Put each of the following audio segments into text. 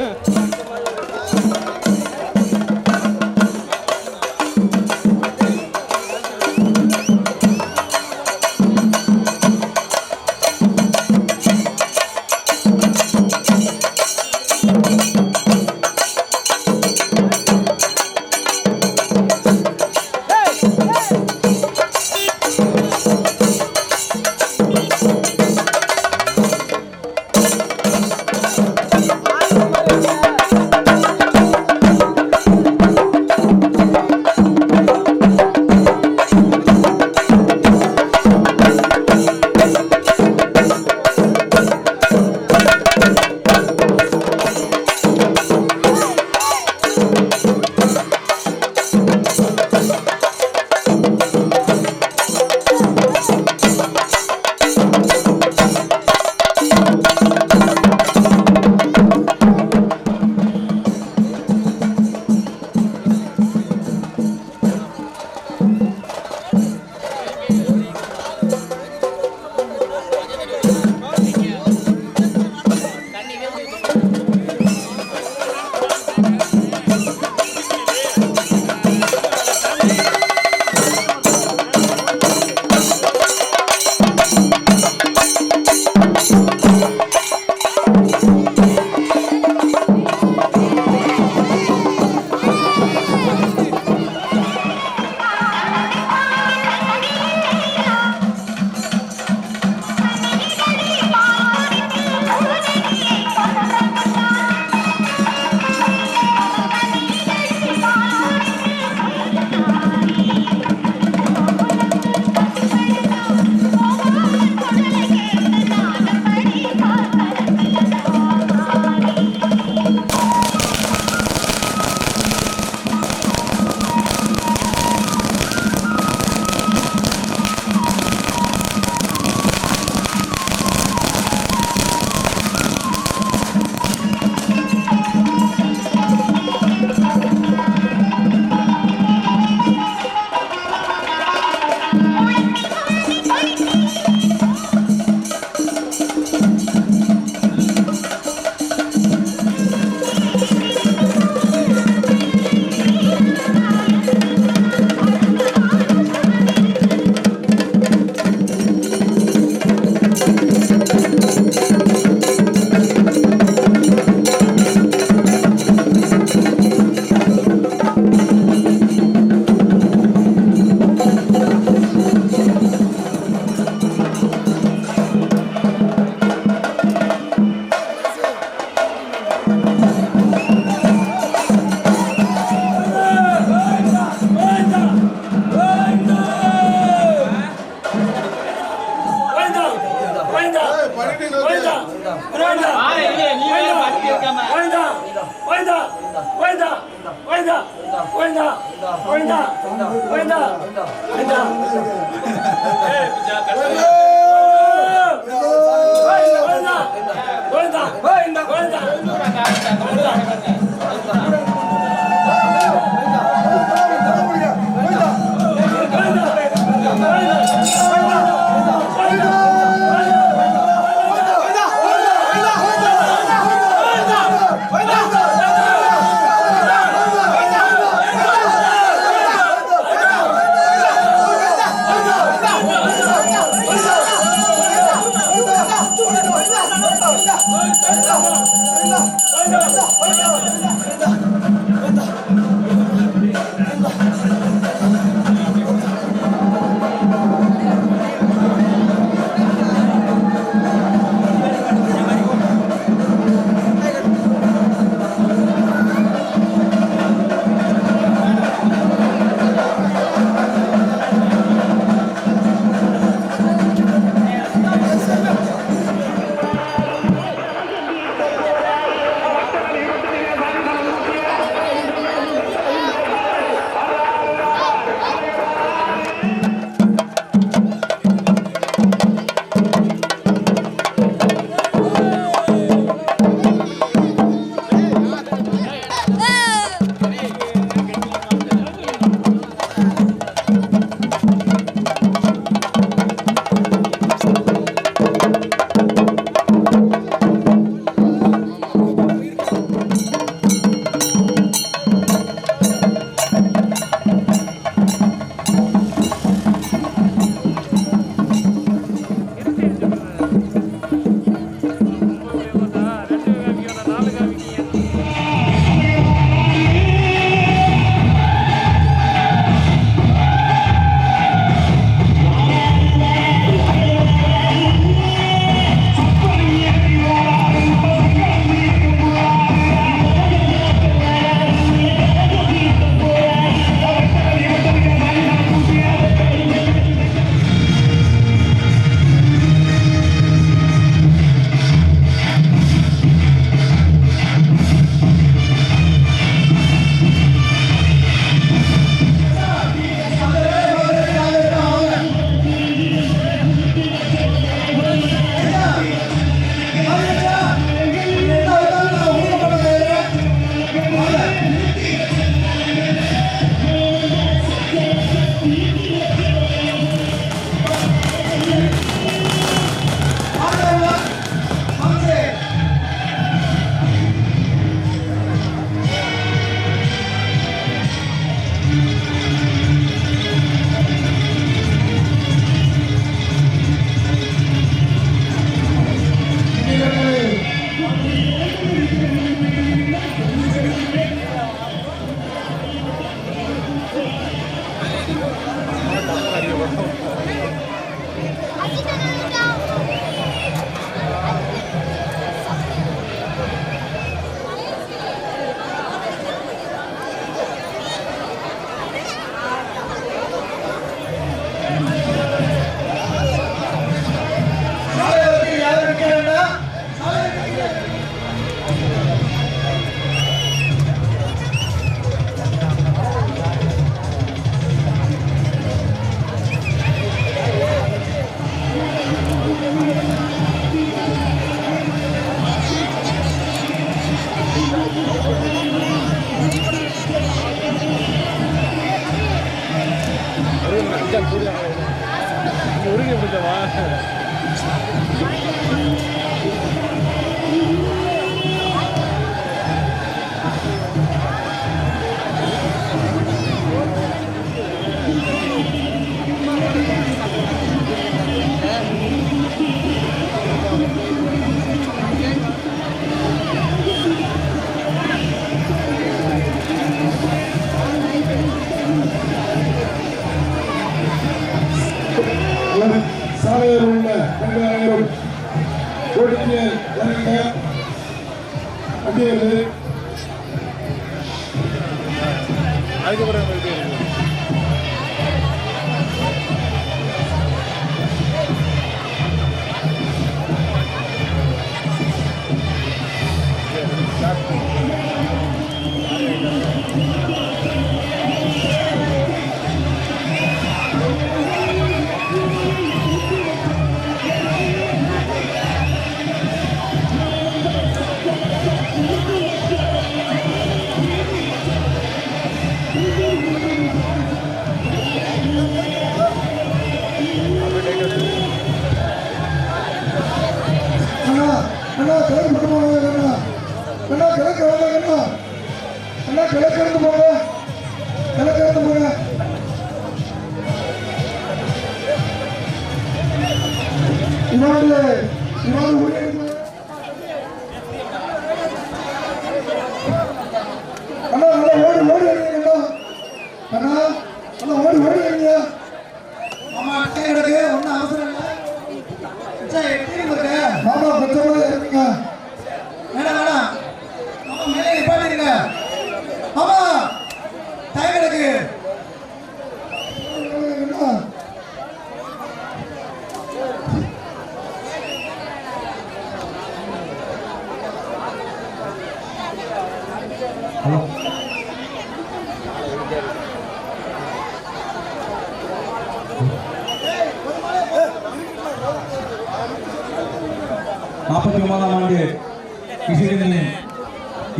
Venga, சாலையில் உள்ள 2000 கோடிக்கு இறங்க வண்டிகள் அதுக்கப்புறம்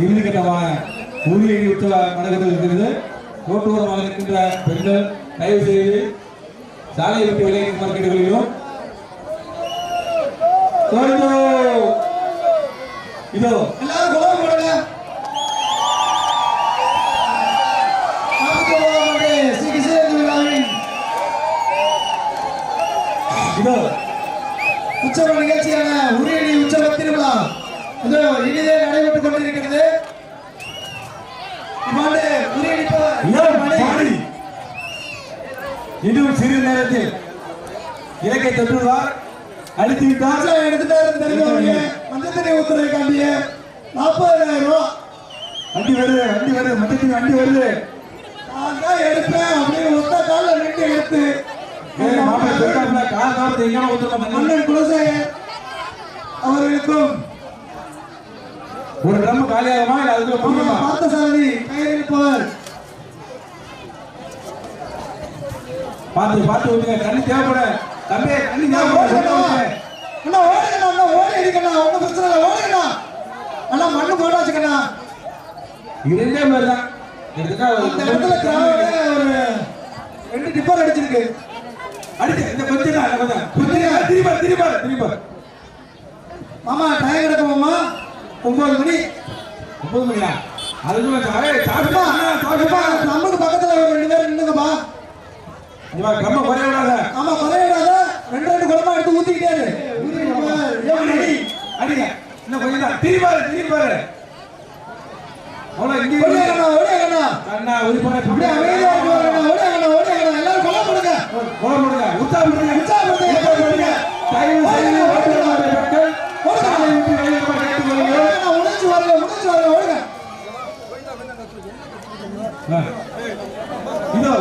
இறுதிக்கட்டமாக ஊழியர் உற்சவ நடக்கிறது இருக்கிறது. ரோட்டோரமாக இருக்கின்ற பெண்கள் தயவு செய்து சாலையை விட்டு விலகி மார்க்கெட்டுகளிலும் இதோ இதோ உற்சவ நிகழ்ச்சியான உரியடி உற்சவ திருவிழா இனிதே நடைபெற்றுக் கொண்டிருக்கிறது. இன்னும் சிறிது நேரத்தில் இலக்கை தொற்றுவார். அடித்து விட்டார். மஞ்சத்தண்ணி ஊத்துறை காண்டிய 40,000 ரூபாய் வண்டி வருது. மஞ்சத்தண்ணி வண்டி வருது. நான் தான் எடுப்பேன் அப்படின்னு ஒத்த கால நின்று எடுத்து மன்னன் குலசேகர் அவர்களுக்கும் ஒரு ட்ரம் காலியாகுமா இல்ல அதுக்குள்ள போடுமா? பார்த்தசாரதி கையெழுப்பவர் பார்த்து ஊத்துங்க. தண்ணி தேவைப்பட தம்பி தண்ணி தேவைப்பட அண்ணா ஓடுங்கண்ணா அண்ணா ஓடி அடிக்கண்ணா ஒன்றும் பிரச்சனை இல்லை ஓடுங்கண்ணா அண்ணா மண்ணு போட்டாச்சுக்கண்ணா. இரண்டே மாதிரி தான் இந்த இடத்துல கிராமமே ஒரு 2 டிப்பர் அடிச்சிருக்கு. அடிச்சு இந்த கொஞ்சம் திரும்ப மாமா டயர் கிடக்குமாமா 9 மணி 9 மணியா? அதுக்கு நமக்கு பக்கத்துல ஒரு 2 பேர் நின்னுங்கப்பா. கம்ம குறைய விடாத. ஆமா குறைய விடாத. 2 குடமா எடுத்து ஊத்திக்கிட்டாரு. அடிங்க இன்னும் கொஞ்சம் தான். திருப்பாரு அவ்வளவு இங்க ஓடியாங்கண்ணா அண்ணா ஒரு போற அப்படியே அமைதியா ஓடியாங்கண்ணா எல்லாரும் கொலை பண்ணுங்க உற்சாகப்படுத்துங்க தயவு செய்து மக்கள் சாலை விட்டு வெளியேற கேட்டுக்கொள்கிறோம். உணர்ச்சி வாருங்க ஓடுங்க. இதோ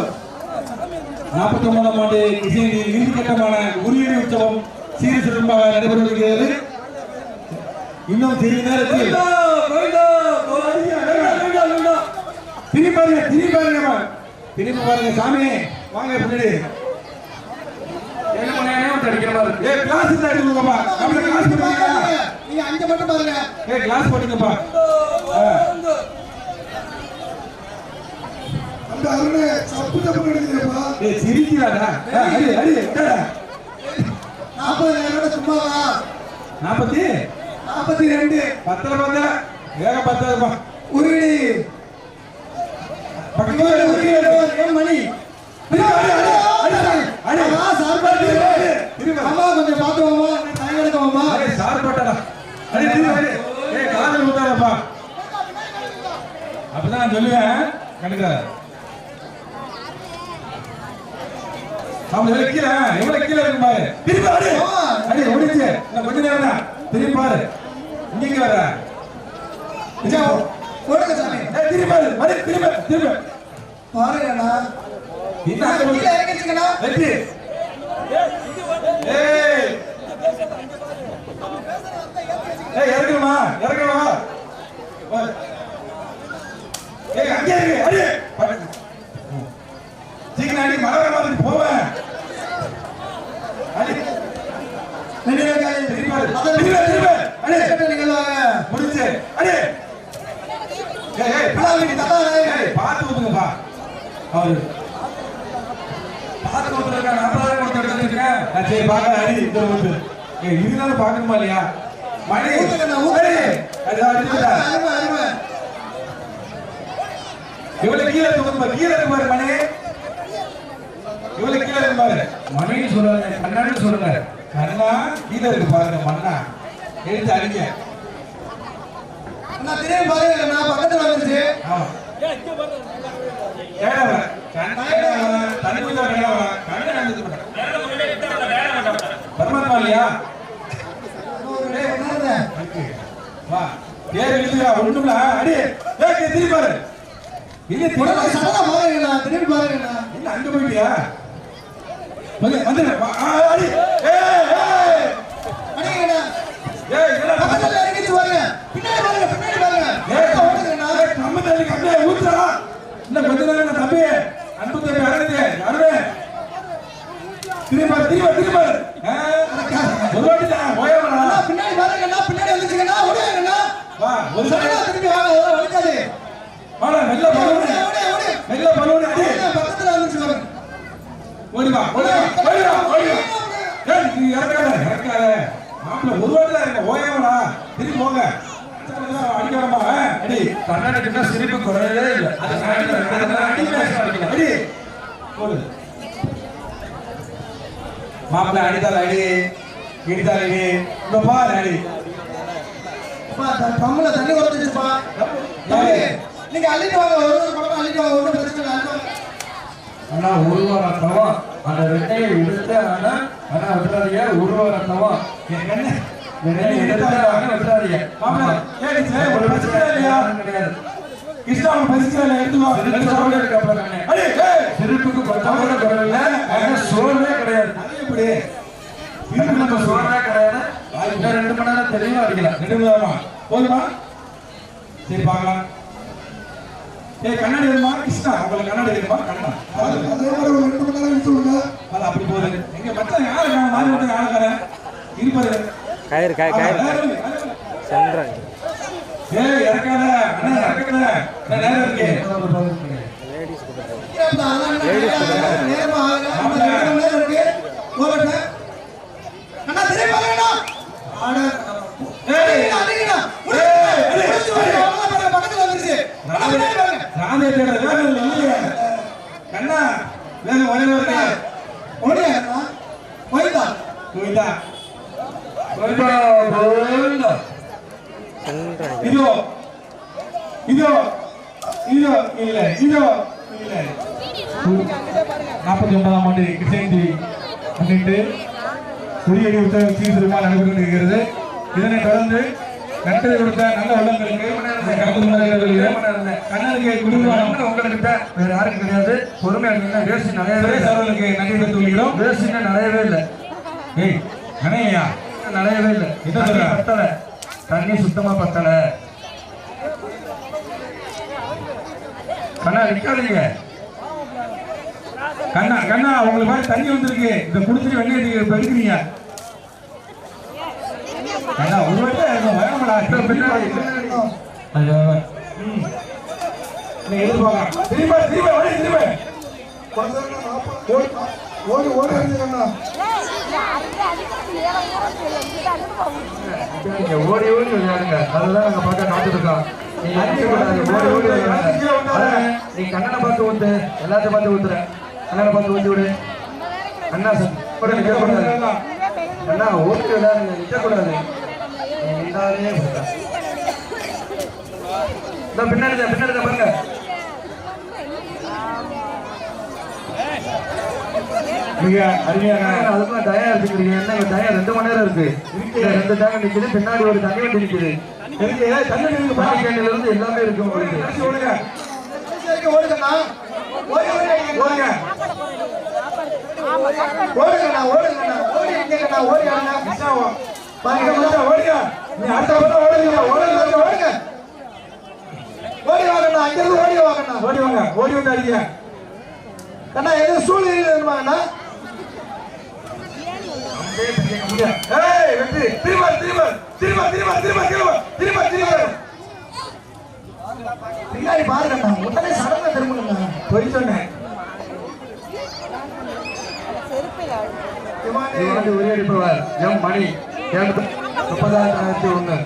49ஆம் ஆண்டு இசையின் இறுதிக்கட்டமான உரியடி உற்சவம் சீர சிறப்பாக நடைபெறுகிறது. இன்னும் சிறிது நேரத்தில் திரும்பி பாருங்க சாமி வாங்க பின்னாடி கிளாஸ் எடுத்துக்கோங்கப்பா. நீங்க அங்க மட்டும் பாருங்க. கிளாஸ் போட்டுங்கப்பா. அந்த அருணே சப்பு சப்பு எடுத்துங்கப்பா. சிரிக்கிறாடா. அடி 40,000 சும்மாவா 42 பத்தல பத்தல வேக பத்தாதுப்பா உருடி பக்கத்துல உருடி மணி அம்மா கொஞ்சம் பாத்துவோமா டைம் எடுக்கவோமா சார் போட்டடா காதல் ஊத்தாதப்பா அப்பதான் நான் சொல்லுவேன் கண்டுக்க அவன் கீழே எவ்வளவு கீழே இருக்கு பாரு திருப்பி அடி ஓடிச்சு இன்னும் கொஞ்ச நேரம் தான் திரும்பி பாரு இங்க வர ஓடுங்க சாமி திரும்பி பாரு மறு திரும்ப திரும்ப பாருங்கண்ணா என்ன கீழே இறங்கிச்சுங்கண்ணா வெற்றி ஏய் இறங்குமா இறங்குமா ஏய் அங்கே இருக்கு அடி சீக்கிரம் அடி மழை மாதிரி போவேன் அடி முடிச்சு அடி பார்த்து ஊத்துங்கப்பா அவரு பார்த்து ஊத்துருக்கா 40,000 கொடுத்து எடுத்துருக்கேன் சரி பார்க்க அடி இந்த ஊத்து இருந்தாலும் பார்க்கணுமா இல்லையா மணி இவ்வளவு கீழே தூக்குமா கீழே இருக்கு பாரு மணி இவ்வளவு கீழே இருக்கு பாரு மணின்னு சொல்றாங்க கண்ணாடின்னு சொல்றாங்க கண்ணா கீழே இருக்கு பாருங்க மண்ணா எடுத்து அடிங்க நான் திரும்பி பாருங்க நான் பக்கத்துல வந்துருச்சு பரமாத்மா இல்லையா வா ஏறு இழுத்துடா ஒண்ணும்ல அடி திரும்பி பாரு திரும்பி பாருங்க இல்ல அங்க போயிட்டியா வந்து அடி பின்னாடி பாருங்க நம்ம தள்ளிக்கு அப்படியே ஊத்துறா இன்னும் கொஞ்ச நேரம் தம்பி அன்பு தம்பி அடங்குது யாருமே திரும்ப ஒரு வாட்டி தான் போயவனா பின்னாடி பாருங்க பின்னாடி வந்துச்சுங்கண்ணா ஓடுங்கண்ணா வா ஒரு திரும்பி வாங்க வலிக்காது வாடா மெல்ல பலூன் அடி பக்கத்துல வந்துச்சு பாருங்க ஓடி வா ஏய் நீ இறக்காத மாப்பிள்ள ஒரு வாட்டி தான் இருக்க ஓயவனா திரும்பி போங்க அடிக்கலாமா அடி கண்ணாடிக்குன்னா சிரிப்பு குறையவே இல்லை அடி போடு மாப்பிள்ள அடித்தால் அடி இடித்தால் அடி இப்ப பாரு அடி பம்புல தண்ணி குறைஞ்சிச்சுப்பா நீங்க அள்ளிட்டு வாங்க ஒரு படம் அள்ளிட்டு வாங்க ஒன்றும் பிரச்சனை இல்லை ஆனா ஒரு வாரம் தவம் அந்த ரெட்டையை எடுத்து ஆனா விட்டுறாதீங்க ஒரு வாரம் தவம் என் கண்ணு செருப்புக்கு கொஞ்சம் குறையில்லை சோழே கிடையாது சோழே கிடையாது 2 மணி நேரம் தெளிவா அடிக்கலாம் 2 மணி நேரமா போதுமா சரி பார்க்கலாம் கண்ணாடி வேணுமா கிருஷ்ணா உங்களுக்கு கண்ணாடி வேணுமா கண்ணா அதே மாதிரி ஒரு 2 மணி நேரம் சொல்லுங்க அது அப்படி போகுது எங்க மச்சான் யாரு மாறி வந்து யாருக்காரன் இருப்பாரு கயிறு சென்றாங்க ஏய் இறக்காத அண்ணா இறக்காத நான் நேரா இருக்கேன் லேடிஸ் நேரமா நேரம் இருக்கு போறட்ட அண்ணா திரும்பி வாங்கடா ஆட ஏய் அடிங்கடா பக்கத்துல வந்துருச்சு ராமே தேட வேற இல்லையே கண்ணா வேற ஓடியா போய்டா இதோ இல்ல 49ஆம் ஆண்டு கிருஷ்ணகிரி முன்னிட்டு குடியேறி உற்சவம் சீர்திருத்தமாக நடைபெற்று கொண்டிருக்கிறது. இதனைத் தொடர்ந்து நன்கொடை கொடுத்த நல்ல உள்ளங்களுக்கு கண்ணனுக்கு குடிவானம் உங்களுக்கு வேற யாருக்கும் கிடையாது. பொறுமையாக வேசி நிறையவே அவர்களுக்கு நன்றி தெரிவித்துக் கொள்கிறோம். வேசிங்க நிறையவே இல்லை. ஏய் கணையா நிறையவே இல்லை. என்ன சொல்ற பத்தல தண்ணி சுத்தமா பத்தல. கண்ணா நிக்காதீங்க. கண்ணா உங்களுக்கு மாதிரி தண்ணி வந்திருக்கு. இதை குடிச்சிட்டு வெண்ணெய் பெருக்கிறீங்க. கண்ணா ஒரு வட்டம் வேகமடா பின்னாடி எதிர்பார்க்கலாம். திரும்ப ஓடி ஓடி அடிச்சுக்கண்ணா. நீங்க ஓடி ஓடி விளையாடுங்க. அதுதான் நாங்க பார்க்க காத்துருக்கோம். நீங்க ஓடி ஓடி விளையாடுங்க. நீ கண்ணனை பார்த்து ஊத்து, எல்லாத்தையும் பார்த்து ஊத்துற. கண்ணனை பார்த்து ஊத்தி விடு. அண்ணா கூட நிக்க கூடாது. அண்ணா ஓடி விளையாடுங்க, நிக்க கூடாது. பின்னாடி பின்னாடி பாருங்க. மிக அருமையான அதுக்குள்ள டயர் எடுத்துக்கிறீங்க. என்ன டயர் 2 மணி நேரம் இருக்கு. 2 டயர் நிக்குது. பின்னாடி ஒரு தண்ணி வண்டி நிக்குது. தண்ணி கேண்டில இருந்து எல்லாமே இருக்கு உங்களுக்கு. ஓடுங்க ஓடுங்கண்ணா. ஓடி ஓடி ஓடுங்க. ஓடுங்கண்ணா ஓடுங்கண்ணா. ஓடி இருக்கேங்கண்ணா. ஓடி ஆடுங்க. மிஸ்ஸாவும் பாருங்க மச்சான் ஓடுங்க. நீ அடுத்த பக்கம் ஓடுங்க. ஓடுங்க ஓடுங்க. ஓடி வாங்கண்ணா. அங்க இருந்து ஓடி வாங்கண்ணா. ஓடி வாங்க. ஓடி வந்து அடிங்க. அண்ணா எது சூழ்நிலை இருமாங்கண்ணா. ஏய் வெற்றி. திரும்ப திரும்ப திரும்ப திரும்ப திரும்ப திரும்ப திரும்ப திரும்ப பின்னாடி பாருங்கண்ணா. உடனே சடனா திரும்புங்கண்ணா. போய் சொன்னேன். ஒரே அடிப்பவர் எம் மணி 30,001.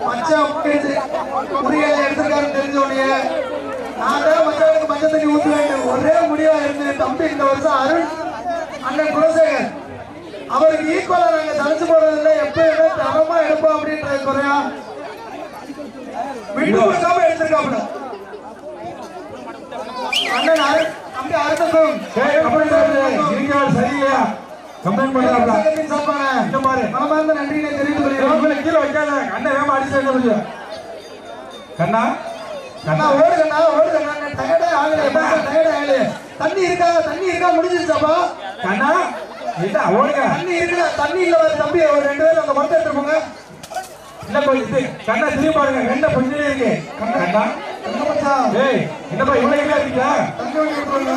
மச்சான் உரியலை எடுத்திருக்காருன்னு தெரிஞ்ச உடனே நான் தான் மச்சானுக்கு மஞ்சள் தண்ணி ஊற்ற வேண்டும். ஒரே முடிவா இருந்து தம்பி இந்த வருஷம் அருண் அண்ணன் குலசேகர் அவருக்கு ஈக்குவலா நாங்க தனிச்சு போறதில்லை. எப்பயுமே தரமா எடுப்போம் அப்படின்றது குறையா விட்டு கொடுக்காம எடுத்திருக்காப்புல அண்ணன் அருண் தம்பி அருணக்கும் சரியா கம்ப்ளைண்ட் பண்றாங்க. இந்த மாதிரி மனமார்ந்த நன்றியை தெரிவித்துக் கொள்கிறோம். கீழே வைக்காத. அண்ணன் வேமா அடிச்சு வைக்க முடியும். கண்ணா கண்ணா ஓடுங்கண்ணா ஓடுங்கண்ணா. டயர்டே ஆகல. டயர்டே ஆகல. தண்ணி இருக்கா முடிஞ்சிருச்சாப்பா. கண்ணா என்ன ஓடுங்க. தண்ணி இருக்குடா. தண்ணி இல்ல தம்பி. ஒரு 2 பேரும் அந்த மரத்தை எடுத்து போங்க. என்ன போய் இது கண்ணா திரும்பி பாருங்க. வெண்ண கொஞ்சம் இருக்கு. கண்ணா என்ன மச்சான். ஏய் என்னப்பா இவ்வளவு எங்க இருக்கீங்க? தண்ணி ஊத்தி விட்டுருங்க.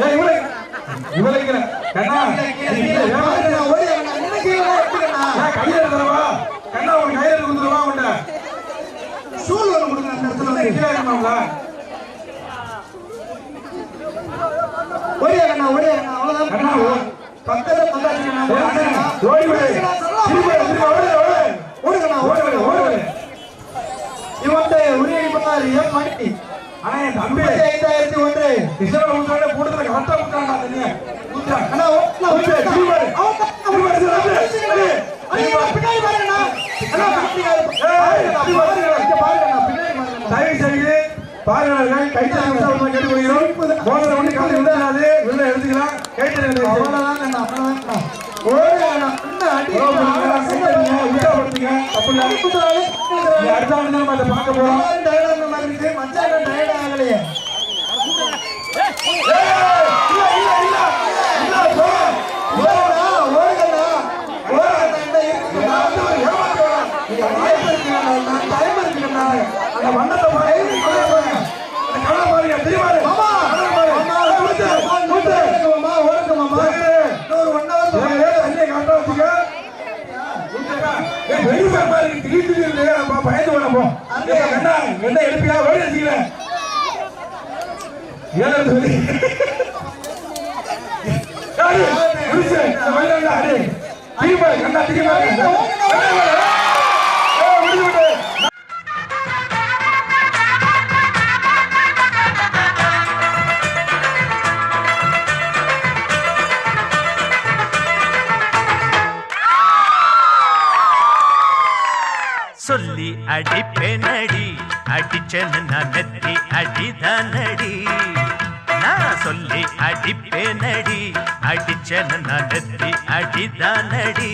ஏய் இவ்வளவு கண்ணா ஓடி அண்ணா. என்ன கீழே எடுத்துக்கண்ணா. கையில தரவா. கண்ணா உன் கையில கொடுத்துருவா. உன்ன சூழ் வர கொடுங்க. அந்த இடத்துல வந்து கீழே இருக்கணும்ல. ஓடி அண்ணா ஓடி அண்ணா. அவ்வளவுதான் கண்ணா பக்கத்துல பந்தாச்சுக்கண்ணா. ஓடி ஓடு. திரும்ப ஓடு ஓடு. ஓடுங்கண்ணா ஓடு ஓடு. இவன்ட்டு உரிய பண்ணாரு எம் மணி. ஆனா என் தம்பி 55,001 கிருஷ்ணா ஊத்தாட கூட்டத்துல கரெக்டா ஊத்தாண்டா தண்ணி. ஊத்தா. அண்ணா ஓடுங்க. ஊத்து. திரும்ப பின்னாடி பாருங்கண்ணா. அண்ணா தயவு செய்து பாருங்கள். கைத்தறி கேட்டுக்கொள்கிறோம். போனதை ஒண்ணு காலை விடாது. வெளில எடுத்துக்கலாம். கைத்தறி அவ்வளவுதாங்கண்ணா. ஓடுங்கண்ணா. உற்சாகப்படுத்துங்க. தப்பு இல்லை. அடுத்த ஆண்டு நம்ம அதை பார்க்க போறோம். மச்சான் டயர்ட் ஆகலையே. அந்த வண்ணத்தை பாருங்க. தெரியுமா? பயந்து போ. என்ன எடுப்பியா ஓடி வச்சுக்கல. ஏன் சொல்லி கண்ணா தெரியுமா? சொல்லி அடிப்பேனடி அடிச்சேன்னு நான் நெத்தி அடிதானடி. நான் சொல்லி அடிப்பேனடி அடிச்சேன்னு நான் நெத்தி அடிதானடி.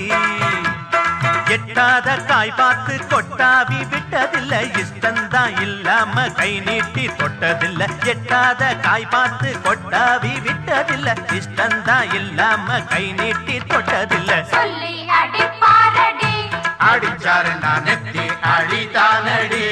எட்டாத காய் பார்த்து கொட்டாவி விட்டதில்லை. இஷ்டந்தான் இல்லாம கை நீட்டி தொட்டதில்லை. எட்டாத காய் பார்த்து கொட்டாவி விட்டதில்லை. இஷ்டந்தான் இல்லாம கை நீட்டி தொட்டதில்லை. சொல்லி அடிப்பாரடி அடிச்சாரு நான் நெத்தி அழிதானடி.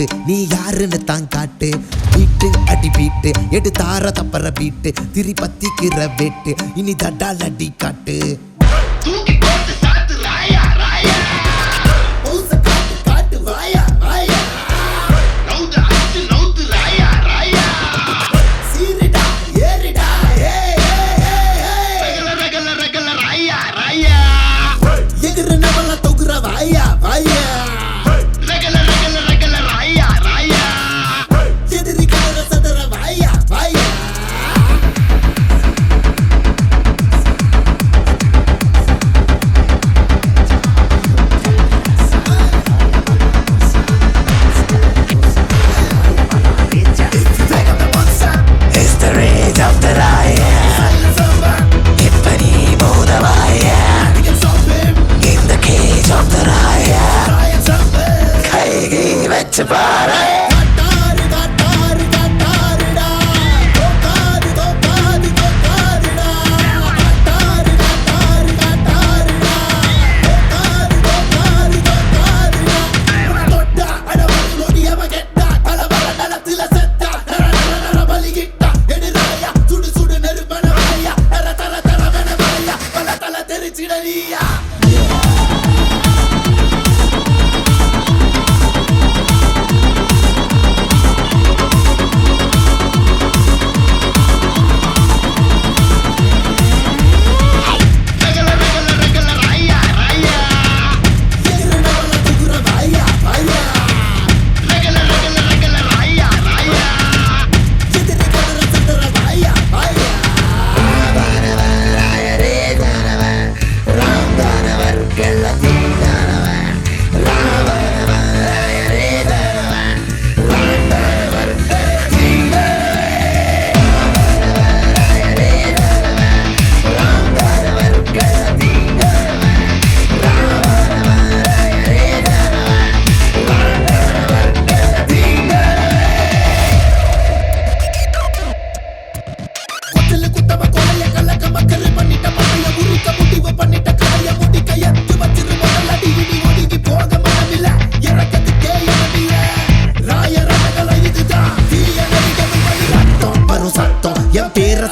கூட்டு நீ யாருன்னு தான் காட்டு பீட்டு அடி பீட்டு எடு தார தப்பற பீட்டு திரி பத்திக்கிற வெட்டு இனி தடால் அடி காட்டு தூக்கி போட்டு சாத்து ராயா ராயா காட்டு காட்டு வாயா வாயா நவுது அச்சு நவுது ராயா ராயா சீரிடா ஏறிடா ஏ ரகல ரகல ரகல ராயா ராயா எகிற நவல தொகுற வாயா வாயா ரகல ரகல ரகல ராயா ராயா எதிரி கதற சதற வாயா வாயா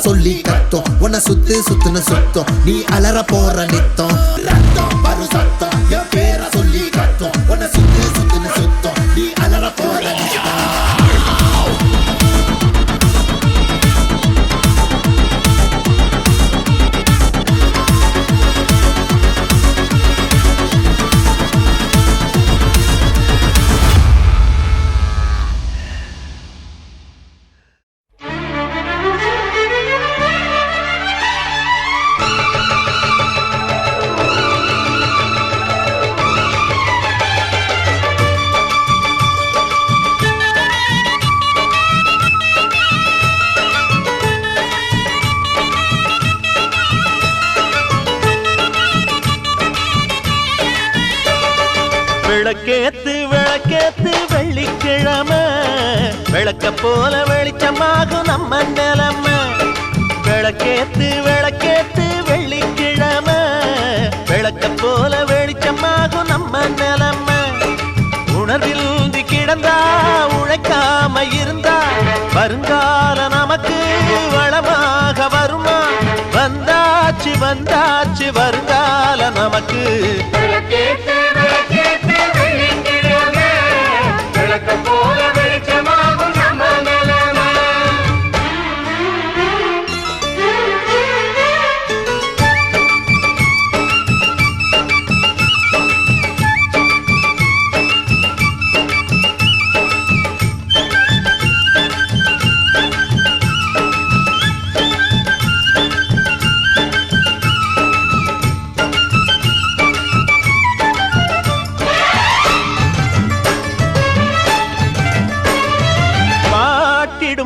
சொல்லி கத்தோம் உன்னை சுத்து சுத்துன்னு சுத்தம் நீ அலற போற நித்தம் ரத்தம் வரும் சத்தம் என் பேரை சொல்லி கத்தோம் உன்னை சுத்து சுத்துன்னு சுத்தம் நீ அலற போற நித்தம் விளக்கேத்து விளக்கேத்து வெள்ளிக்கிழமை விளக்க போல வெளிச்சமாகும் நம்ம நிலமை விளக்கேத்து விளக்கேத்து வெள்ளிக்கிழமை விளக்க போல வெளிச்சமாகும் நம்ம நிலமை உணர்வில் கிடந்தா உழைக்காம இருந்தா வருங்கால நமக்கு வளமாக வருமா வந்தாச்சு வந்தாச்சு வருங்கால நமக்கு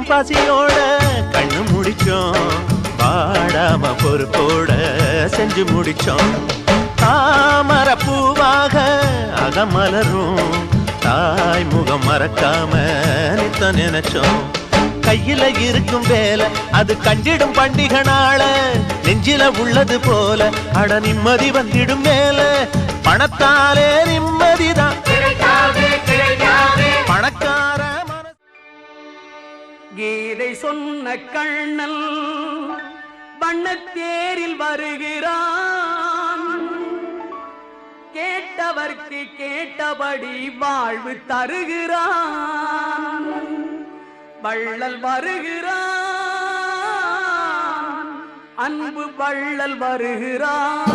பசியோட கண்ணு முடிச்சோம் வாடாம பொறுப்போட செஞ்சு முடிச்சோம் தாமர பூவாக அகமலரும் தாய் முகம் மறக்காம நித்த நினைச்சோம் கையில இருக்கும் வேலை அது கண்டிடும் பண்டிகை நாள நெஞ்சில உள்ளது போல அட நிம்மதி வந்திடும் மேல பணத்தாலே நிம்மதிதான் பணக்கார கீதை சொன்ன கண்ணன் வண்ணத்தேரில் வருகிறான். கேட்டவர்க்கு கேட்டபடி வாழ்வு தருகிறான். வள்ளல் வருகிறான், அன்பு வள்ளல் வருகிறான்.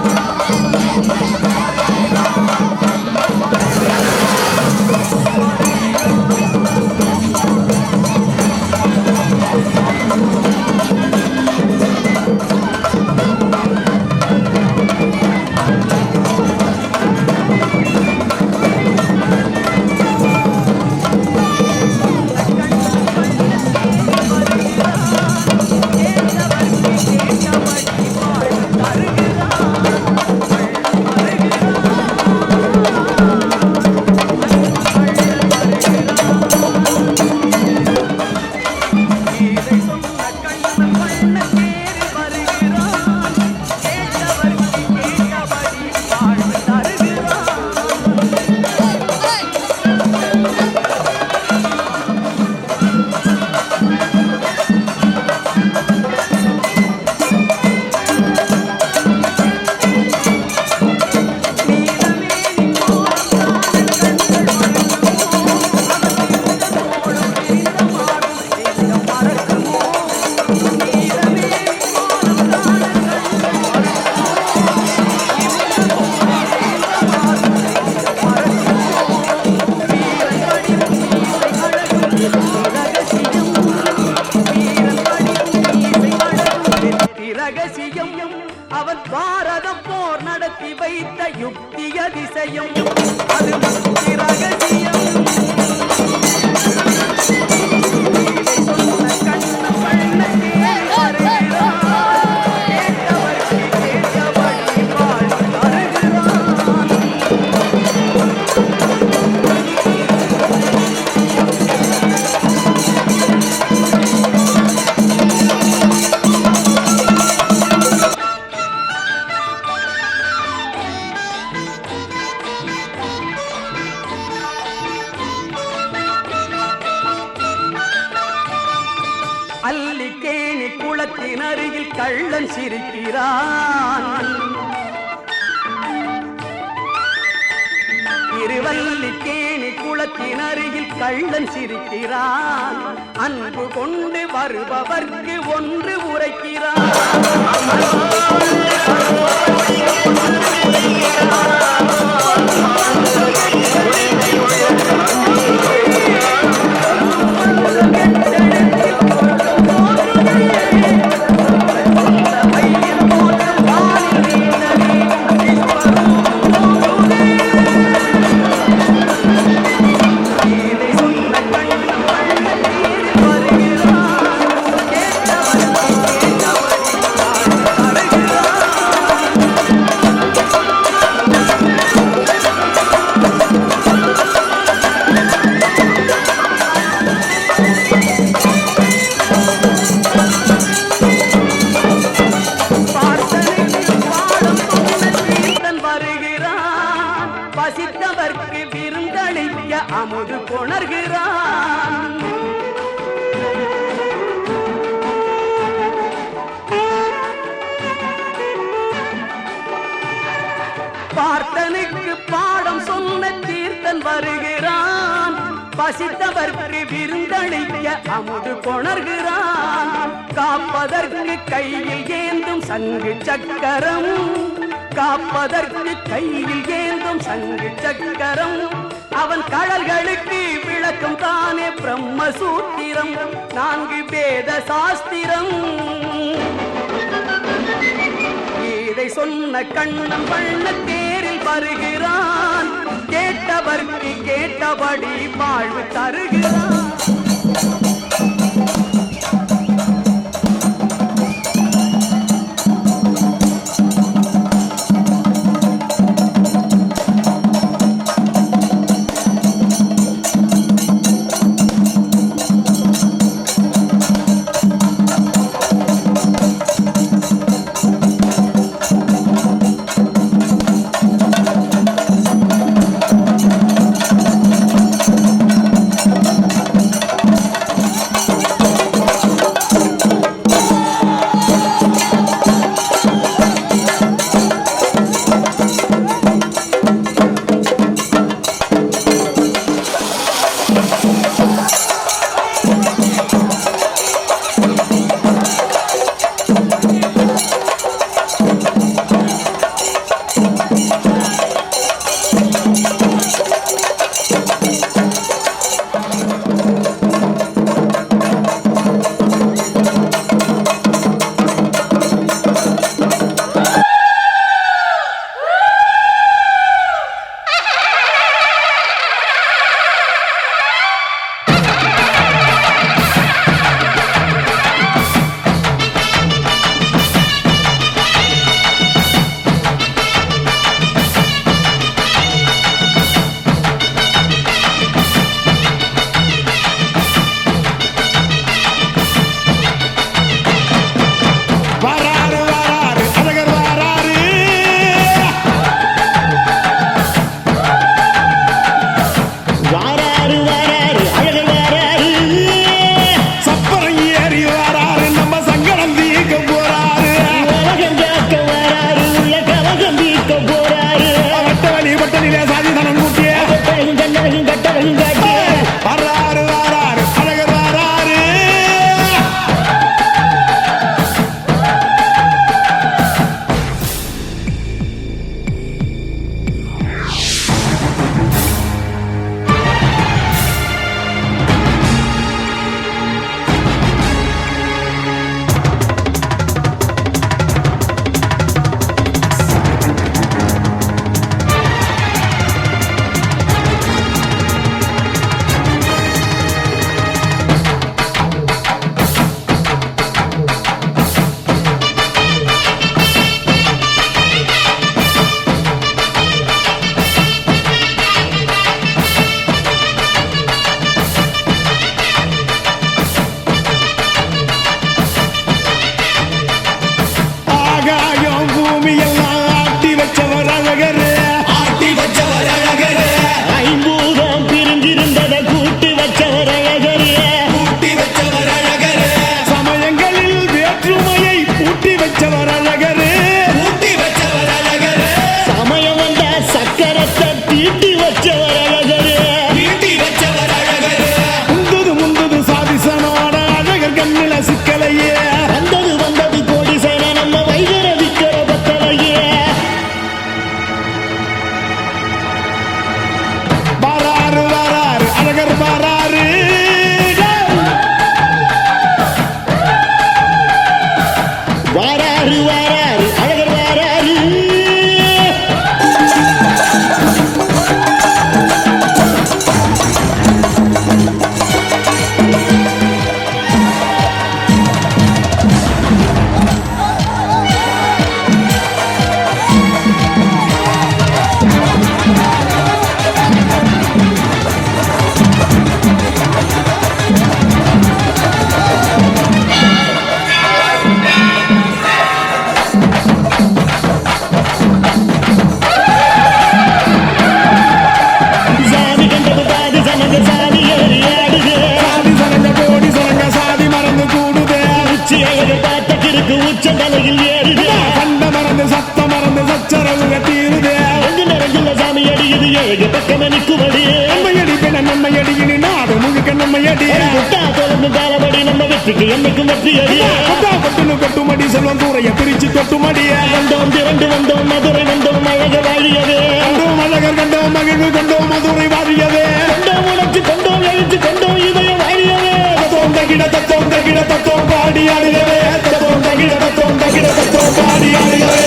அவர் பாரதம் போர் நடத்தி வைத்த யுக்தி அதிசயம், அது முக்தி ரகசியம். அல்லிக்கேணி குளத்தின் அருகில் கள்ளன் சிரிக்கிறான். திருவல்லிக்கேணி குளத்தின் அருகில் கள்ளன் சிரிக்கிறான். அன்பு கொண்டு வருபவர்க்கு ஒன்று உரைக்கிறான். பசித்தவர்க்கு விருந்தளிக்க அமுது கொணர்கிறான். பார்த்தனுக்கு பாடம் சொன்ன தீர்த்தன் வருகிறான். பசித்தவர்க்கு விருந்தளிக்க அமுது கொணர்கிறான். காப்பதற்கு கையில் ஏந்தும் சங்கு சக்கரம், காப்பதற்கு கையில் ஏந்தும் சங்கு சக்கரம். அவன் கடல்களுக்கு விளக்கம் தானே பிரம்மசூத்திரம், 4 வேத சாஸ்திரம். இதை சொன்ன கண்ணன் வண்ணத்தேரில் வருகிறான். கேட்டவர்க்கு கேட்டபடி வாழ்வு தருகிறான். தலையில் ஏறுது சண்ட மறந்து சத்த மறந்து சச்சரவுக தீருது எங்கு நிறைஞ்சுள்ள சாமி அடிக்குது ஏழு பக்கம் நிற்குமடி நம்மையடி பின்ன நம்மையடி நாடு முழுக்க நம்மையடி தொடர்ந்து காலமடி நம்ம வெற்றிக்கு என்னைக்கும் வெற்றி அடி கொட்டுனு கொட்டுமடி செல்வம் தூரைய பிரிச்சு தொட்டுமடிய வந்தோம் திரண்டு வந்தோம் மதுரை வந்தோம் அழக வாழியவே கண்டோம் அழகர் கண்டோம் மகிழ்வு கொண்டோம் மதுரை வாழியவே கொண்டோம் உணர்ச்சி கொண்டோம் எழுச்சி கொண்டோம் இதய வாழியவே தத்தோம் தகிட தத்தோம் பாடி ஆடுகவே தத்தோம் தகிட தத்தோம் பாடி ஆடுகவே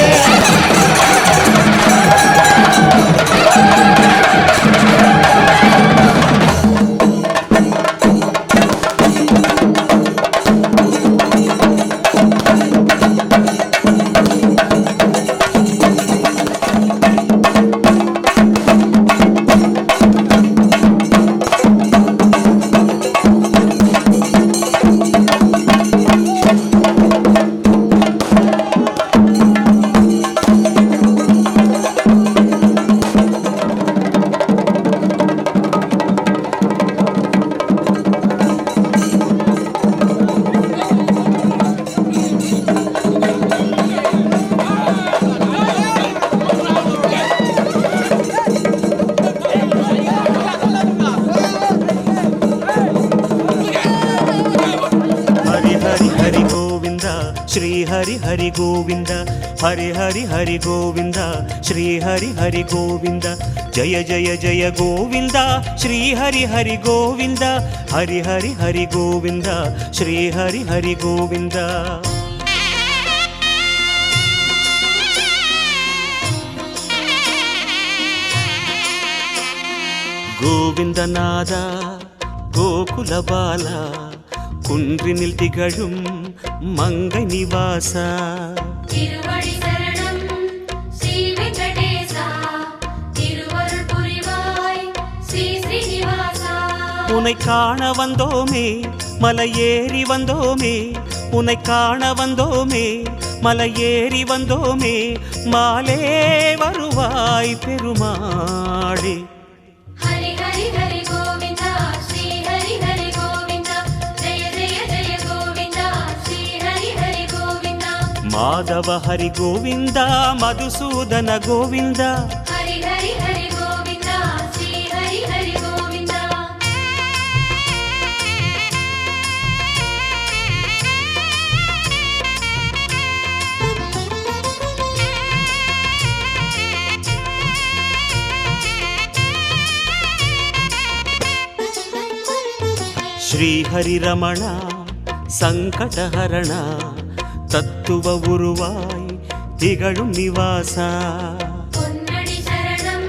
श्री हरि हरि गोविंद हरि हरि हरि गोविंद श्री हरि हरि गोविंद जय जय जय गोविंद श्री हरि हरि गोविंद हरि हरि हरि गोविंद श्री हरि हरि गोविंद गोविंदनाद गोकुल बाला குன்றினில் திகழும் மங்கை நிவாசா திருவடி சரணம் ஸ்ரீ வெங்கடேசா திருவருள் புரிவாய் ஸ்ரீ ஸ்ரீனிவாசா உன்னை காண வந்தோமே மலை ஏறி வந்தோமே உன்னை காண வந்தோமே மலை ஏறி வந்தோமே மாலே வருவாய் பெருமாளே ஹரி ஹரி ஹரி கோவிந்தா ஸ்ரீ ஹரி ஹரி கோவிந்தா ஜெய ஜெய ஜெய கோவிந்தா ஸ்ரீ ஹரி ஹரி கோவிந்தா மாதவ ஹரி கோவிந்தா மதுசூதன கோவிந்தா ஹரி ஹரி ஹரி கோவிந்தா ஸ்ரீ ஹரி ஹரி கோவிந்தா श्री हरि रमण संकटहरण तत्व उरुवाय திகழும் நிவாசா பொன்னடி சரணம்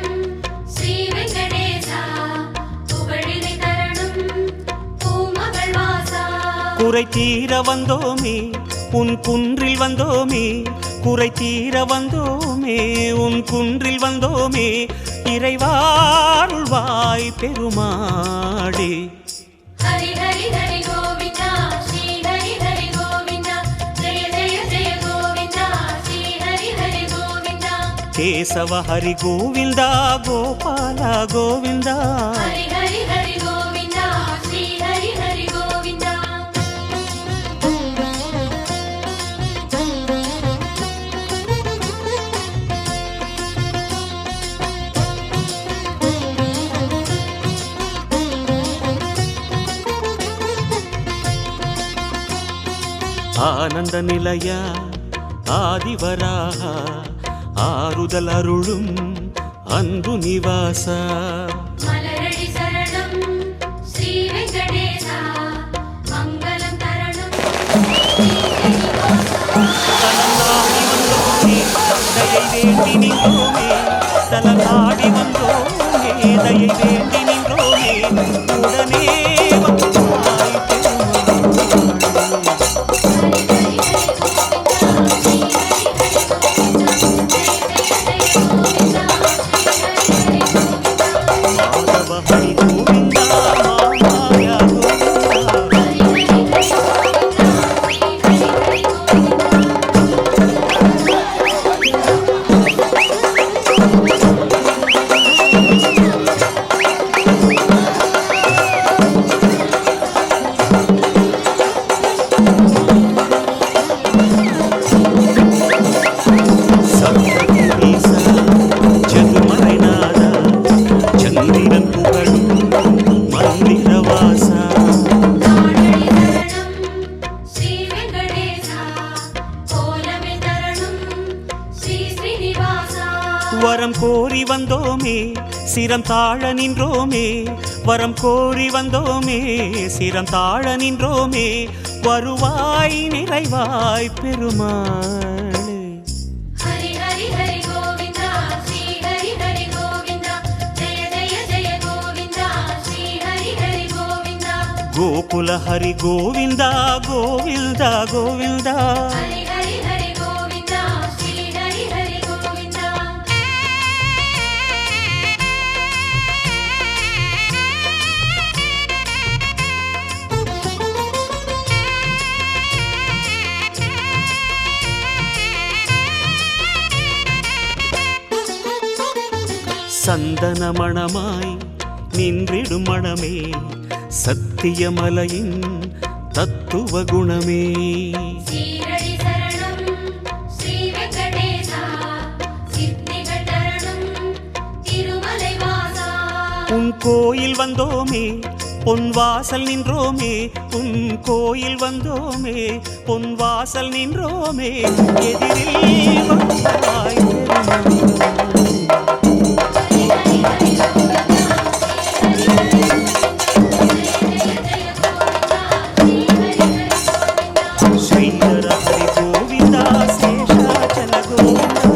ஸ்ரீ வெங்கடேசா புகழினை தரணும் பூமகள் வாசா குறை தீர வந்தோமே உன் குன்றில் வந்தோமே குறை தீர வந்தோமே உன் குன்றில் வந்தோமே இறைவாருள்வாய் பெருமாளே ஹரி ஹரி ஹரி கோவிந்தா ஸ்ரீ ஹரி ஹரி கோவிந்தா ஜெய ஜெய ஜெய கோவிந்தா ஸ்ரீ ஹரி ஹரி கோவிந்தா கேசவ ஹரி கோவிந்தா கோபால கோவிந்தா ஹரி ஹரி ஹரி கோவிந்தா ஸ்ரீ ஹரி ஹரி கோவிந்தா ஆனந்த நிலைய ஆதிவராக ஆறுதல் அருளும் அன்பு நிவாசா மலரடி சரணம் ஸ்ரீ வெங்கடேசா மங்களம் தரணும் தயை வேண்டி நின்றோமே தலகாடி வந்தோமே தயை வேண்டி நின்றோமே உடனே வந்தாய் மாதவ ஹரி கோவிந்தா மாயா கோவிந்தா வந்தோமே சிரம் தாழ நின்றோமே வரம் கோரி வந்தோமே சிரம் தாழ நின்றோமே வருவாய் நிறைவாய் பெருமாளே. ஹரி ஹரி ஹரி கோவிந்தா ஸ்ரீ ஹரி ஹரி கோவிந்தா ஜெய ஜெய ஜெய கோவிந்தா ஸ்ரீ ஹரி ஹரி கோவிந்தா கோகுல ஹரி கோவிந்தா கோவிந்தா கோவிந்தா ஹரி ஹரி ஹரி கோவிந்தா ஸ்ரீ ஹரி ஹரி கோவிந்தா சந்தன மணமாய் நின்றிடும் மணமே சத்தியமலையின் தத்துவ குணமே. ஸ்ரீரடி சரணம் ஸ்ரீ வெங்கடேசா சித்திகள் தரணும் திருமலை வாசா உன் கோயில் வந்தோமே பொன் வாசல் நின்றோமே உன் கோயில் வந்தோமே பொன் வாசல் நின்றோமே எதிரில் வந்தாய் ஸ்ரீதர ஹரி கோவிந்தா சேஷாச்சல கோவிந்தா.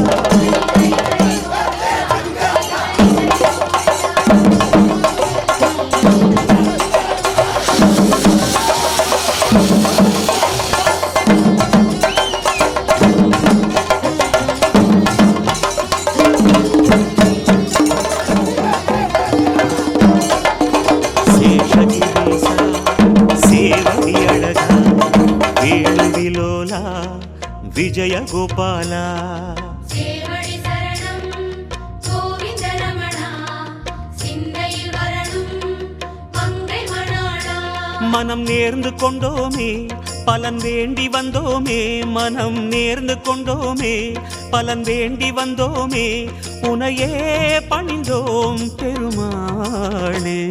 சேஷகிரீசா சேவதி அழகா வேணுவிலோலா விஜய கோபாலா சேவடி சரணம் கோவிந்த ரமணா சிந்தையில் வரணும் மங்கை மணாளா மனம் நேர்ந்து கொண்டோமே பலன் வேண்டி வந்தோமே மனம் நேர்ந்து கொண்டோமே பலன் வேண்டி வந்தோமே உனையே பணிந்தோம் பெருமாளே.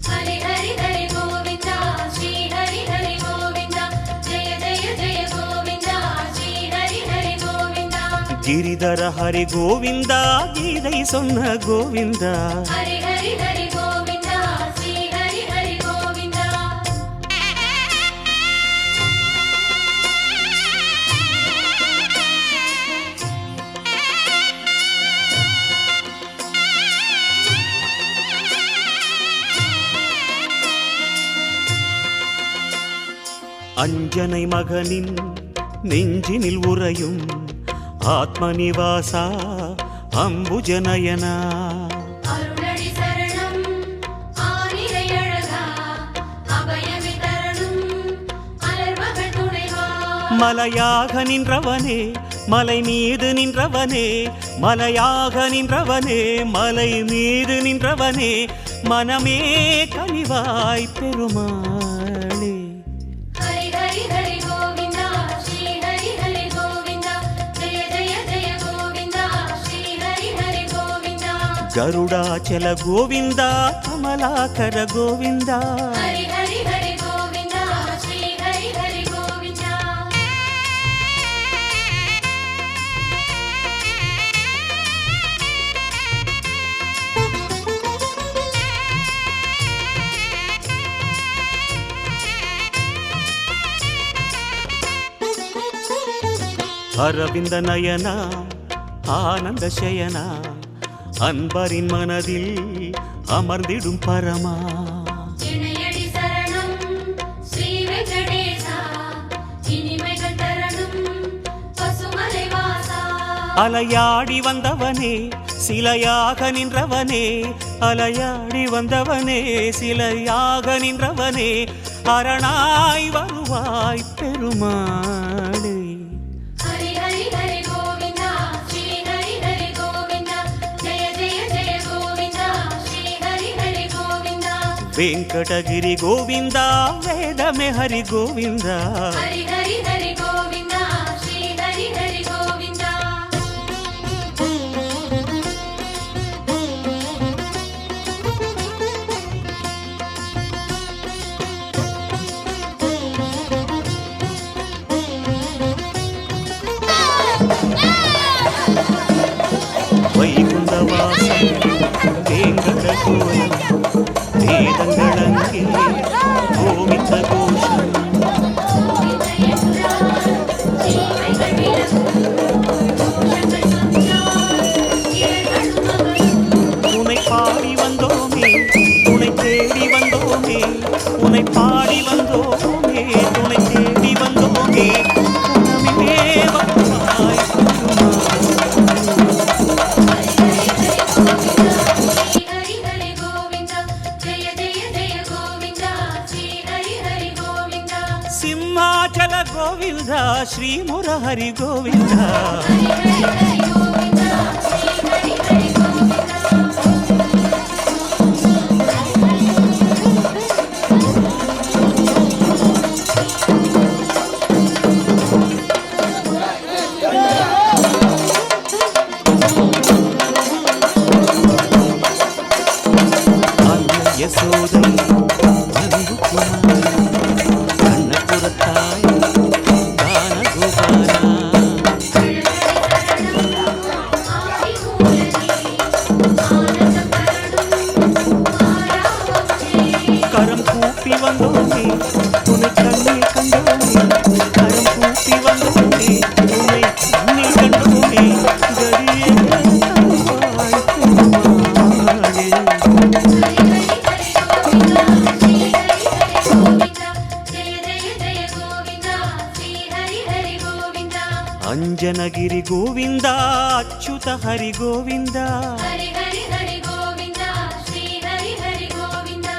ஹரி ஹரி ஹரி கோவிந்தா ஸ்ரீ ஹரி ஹரி கோவிந்தா ஜெய ஜெய ஜெய கோவிந்தா ஸ்ரீ ஹரி ஹரி கோவிந்தா கிரிதர ஹரி கோவிந்தா கீதை சொன்ன கோவிந்தா. ஹரி ஹரி ஹரி கோவிந்தா ஸ்ரீ ஹரி ஹரி கோவிந்தா அஞ்சனை மகனின் நெஞ்சினில் உறையும் ஆத்மநிவாசா அம்புஜனயனா அருளடி சரணம் ஆனிரை அழகா அபயமி தரணும் அலர்மகள் துணைவா மலையாக நின்றவனே மலை மீது நின்றவனே மலையாக நின்றவனே மலை மீது நின்றவனே மனமே கனிவாய் பெருமாளே. ஹரி ஹரி ஹரி கோவிந்தா ஸ்ரீ ஹரி ஹரி கோவிந்தா ஜெய ஜெய ஜெய கோவிந்தா ஸ்ரீ ஹரி ஹரி கோவிந்தா கருடாச்சல கோவிந்தா கமலாகர கோவிந்தா ஹரி ஹரி ஹரி கோவிந்தா ஸ்ரீ ஹரி ஹரி கோவிந்தா அரவிந்த நயனா ஆனந்த சயனா அன்பரின் மனதில் அமர்ந்திடும் பரமா இணையடி சரணம் ஸ்ரீ வெங்கடேசா இனிமைகள் தரணும் பசுமலை வாசா அலையாடி வந்தவனே சிலையாக நின்றவனே அலையாடி வந்தவனே சிலையாக நின்றவனே அரணாய் வருவாய் பெருமாளே. ஹரி ஹரி ஹரி கோவிந்தா ஸ்ரீ ஹரி ஹரி கோவிந்தா ஜெய ஜெய ஜெய கோவிந்தா ஸ்ரீ ஹரி ஹரி கோவிந்தா வெங்கடகிரி கோவிந்தா வேதமே ஹரி கோவிந்தா ஹரி ஹரி ஹரி கோவிந்தா ஸ்ரீ ஹரி ஹரி கோவிந்தா வைகுண்ட வாசம் கோலம் வேதங்கள் அங்கே கோவிந்த கோஷம் உனை பாடி வந்தோமே உனை தேடி வந்தோமே உனை பாடி வந்தோமே உனை தேடி வந்தோமே உனமே வந்தாய் ஹரி ஹரி கோவிந்தா ஜெய ஜெய ஜெய கோவிந்தா ஸ்ரீ ஹரி ஹரி கோவிந்தா சிம்மாச்சல கோவிந்தா ஸ்ரீ முரஹரி கோவிந்தா ஹரி ஹரி ஹரி கோவிந்தா ஸ்ரீ ஹரி ஹரி கோவிந்தா யசோதை அன்பு குமாரி கண்ணபுரத்தாய் கானகோபாலா ஆதி மூலனே ஆனந்தம் தரணும் ஆராவச்சே கரம் கூப்பி வந்தோமே உன்னை கண்ணில் கண்டோமே கரம் கூப்பி வந்தோமே உன்னை கண்ணில் கண்டோமே கரியே தருவாய் பெருமாளே. ಅಂಜನಗಿರಿ ಗೋವಿಂದ ಅಚ್ಯುತ ಹರಿ ಗೋವಿಂದ ಹರಿ ಹರಿ ಹರಿ ಗೋವಿಂದ ಶ್ರೀ ಹರಿ ಹರಿ ಗೋವಿಂದ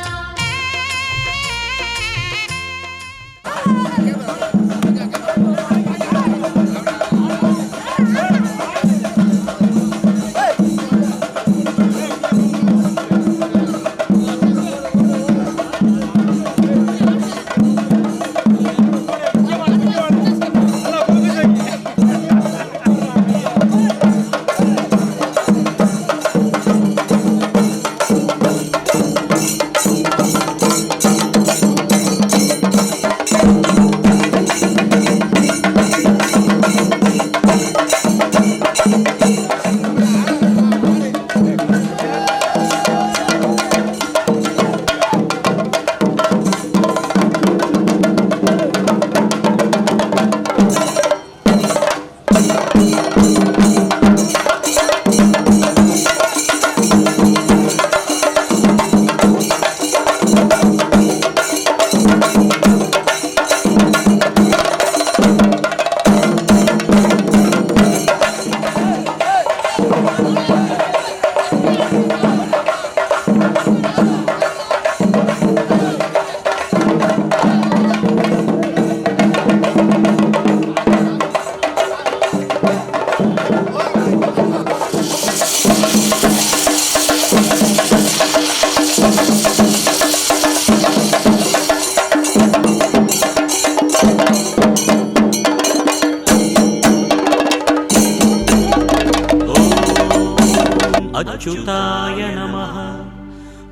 अच्युताय नमः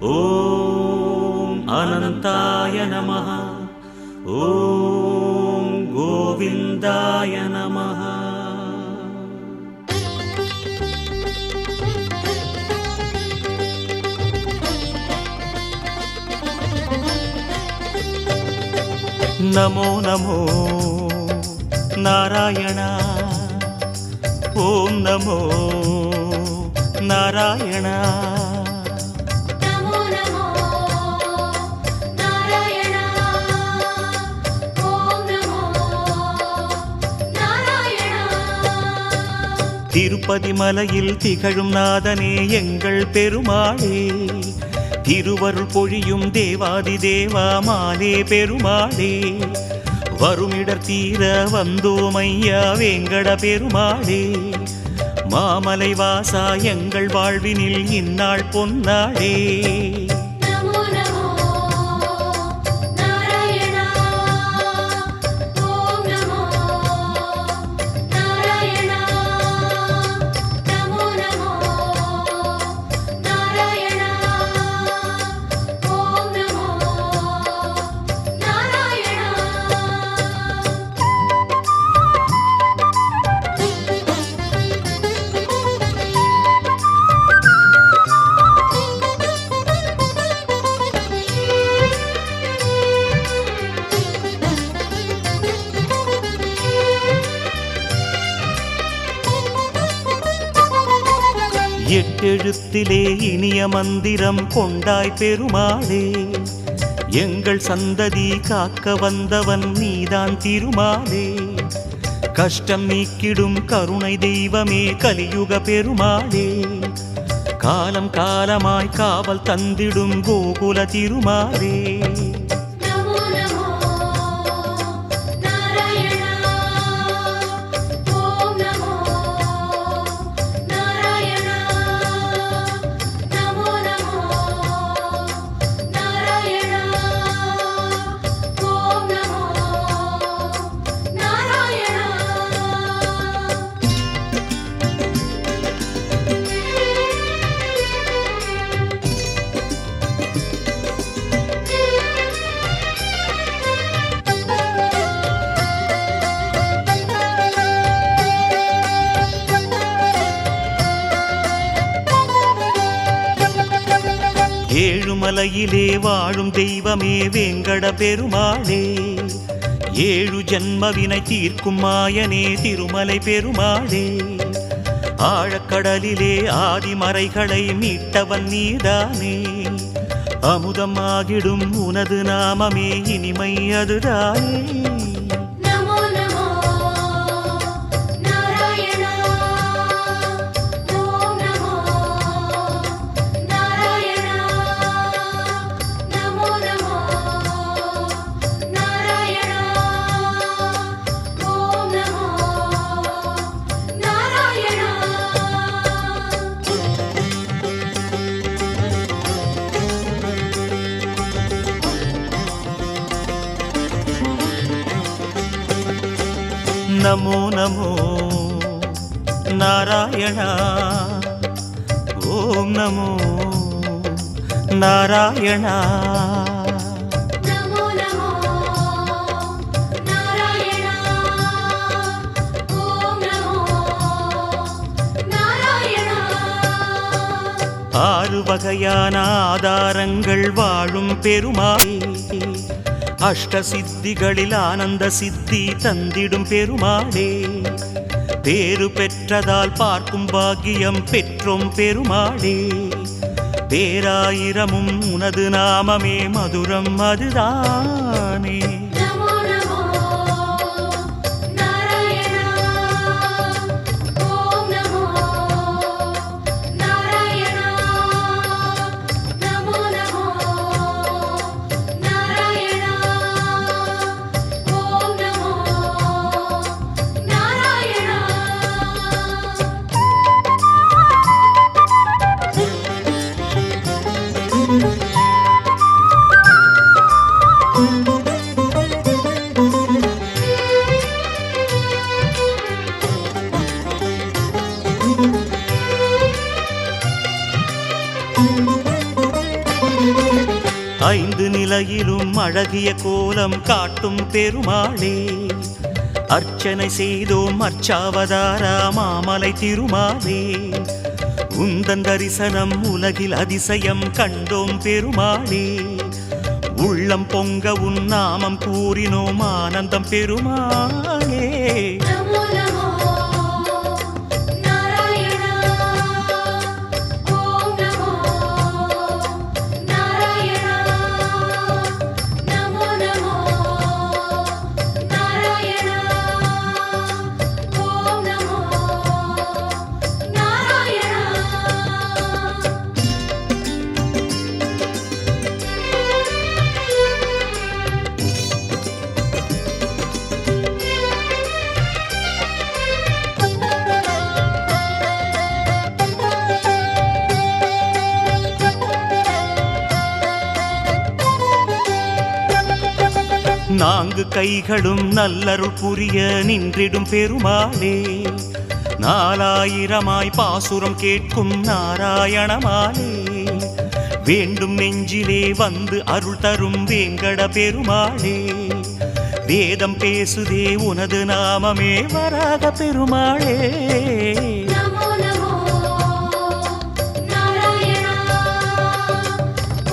ॐ अनन्ताय नमः ॐ गोविन्दाय नमः नमो नमो नारायण ॐ नमो नारायण नमो नमो नारायण ओम नमो नारायण திருப்பதி மலையில் திகழும் நாதனே எங்கள் பெருமாளே திருவருள் பொழியும் தேவாதி தேவா மாலே பெருமாளே வருமிடர் தீர வந்தோமையா வேங்கட பெருமாளே மாமலை வாசா எங்கள் வாழ்வினில் இந்நாள் பொன்னாளே नमो नमो नारायण ओम नमो नारायण नमो नमो नारायण ओम नमो नारायण எட்டெழுத்திலே இனிய மந்திரம் கொண்டாய் பெருமாளே, எங்கள் சந்ததி காக்க வந்தவன் நீதான் திருமாலே. கஷ்டம் நீக்கிடும் கருணை தெய்வமே கலியுக பெருமாளே, காலம் காலமாய் காவல் தந்திடும் கோகுல திருமாலே. நமோ நமோ நாராயணா ஓம் நமோ நாராயணா நமோ நமோ நாராயணா ஓம் நமோ நாராயணா. ஏழுமலையிலே வாழும் தெய்வமே வேங்கட பெருமாளே, ஏழு ஜன்மவினை தீர்க்கும் மாயனே திருமலை பெருமாளே. ஆழக்கடலிலே ஆதிமறைகளை மீட்டவன் நீதானே, அமுதமாகிடும் உனது நாமமே இனிமை அதுதானே. நமோ நமோ நாராயணா ஓம் நமோ நாராயணா நமோ நமோ நாராயணா ஓம் நமோ நாராயணா. நமோ நமோ நாராயணா ஓம் நமோ நாராயணா. நமோ நமோ நாராயணா ஓம் நமோ நாராயணா. ஆறு வகையான ஆதாரங்கள் வாழும் பெருமாளே, அஷ்ட சித்திகளில் ஆனந்த சித்தி தந்திடும் பெருமாளே. பேரு பெற்றதால் பார்க்கும் பாக்கியம் பெற்றோம் பெருமாளே, பேராயிரமும் உனது நாமமே மதுரம் அதுதானே. நமோ நமோ நாராயணா ஓம் நமோ நாராயணா நமோ நமோ நாராயணா ஓம் நமோ நாராயணா. ஐந்து நிலையிலும் அழகிய கோலம் காட்டும் பெருமாளே, அர்ச்சனை செய்தோம் அர்ச்சாவதாரா மாமலை திருமாலே. உந்தன் தரிசனம் உலகில் அதிசயம் கண்டோம் பெருமாளே, உள்ளம் பொங்க உன் நாமம் கூறினோம் ஆனந்தம் பெருமாளே. நமோ நமோ நாராயணா ஓம் நமோ நாராயணா நமோ நமோ நாராயணா ஓம் நமோ நாராயணா. நான்கு கைகளும் நல்லருள் புரிய நின்றிடும் பெருமாளே, நாலாயிரமாய் பாசுரம் கேட்கும் நாராயணமாலே. வேண்டும் நெஞ்சிலே வந்து அருள் தரும் வேங்கட பெருமாளே, வேதம் பேசுதே உனது நாமமே வராக பெருமாளே. நமோ நமோ நாராயணா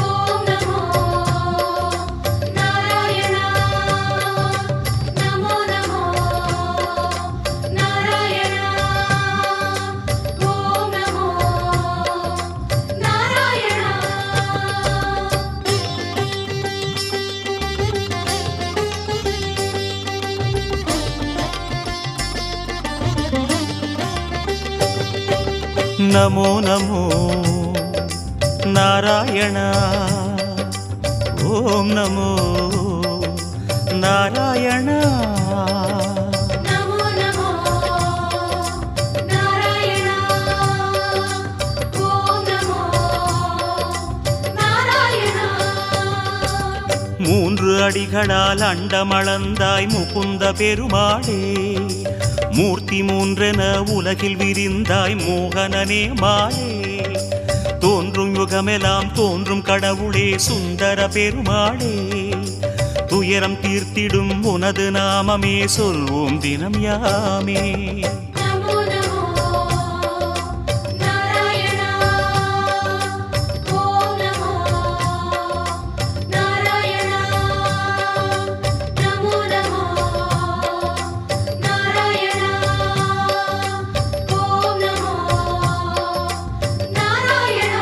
ஓம் நமோ நாராயணா நமோ நமோ நாராயணா ஓம் நமோ நமோ நமோ நாராயண ஓம் நமோ நாராயண நமோ நமோ நாராயண ஓம் நமோ நாராயண. மூன்று அடிகளால் அண்டமளந்தாய் முகுந்த பெருமாளே மூர்த்தி மூன்றென உலகில் விரிந்தாய் மோகனனே மாலே தோன்றும் யுகமெல்லாம் தோன்றும் கடவுளே சுந்தர பெருமாளே துயரம் தீர்த்திடும் உனது நாமமே சொல்வோம் தினம் யாமே. நமோ நமோ நாராயண ஓம் நமோ நாராயண. நமோ நமோ நாராயண ஓம் நமோ நாராயண.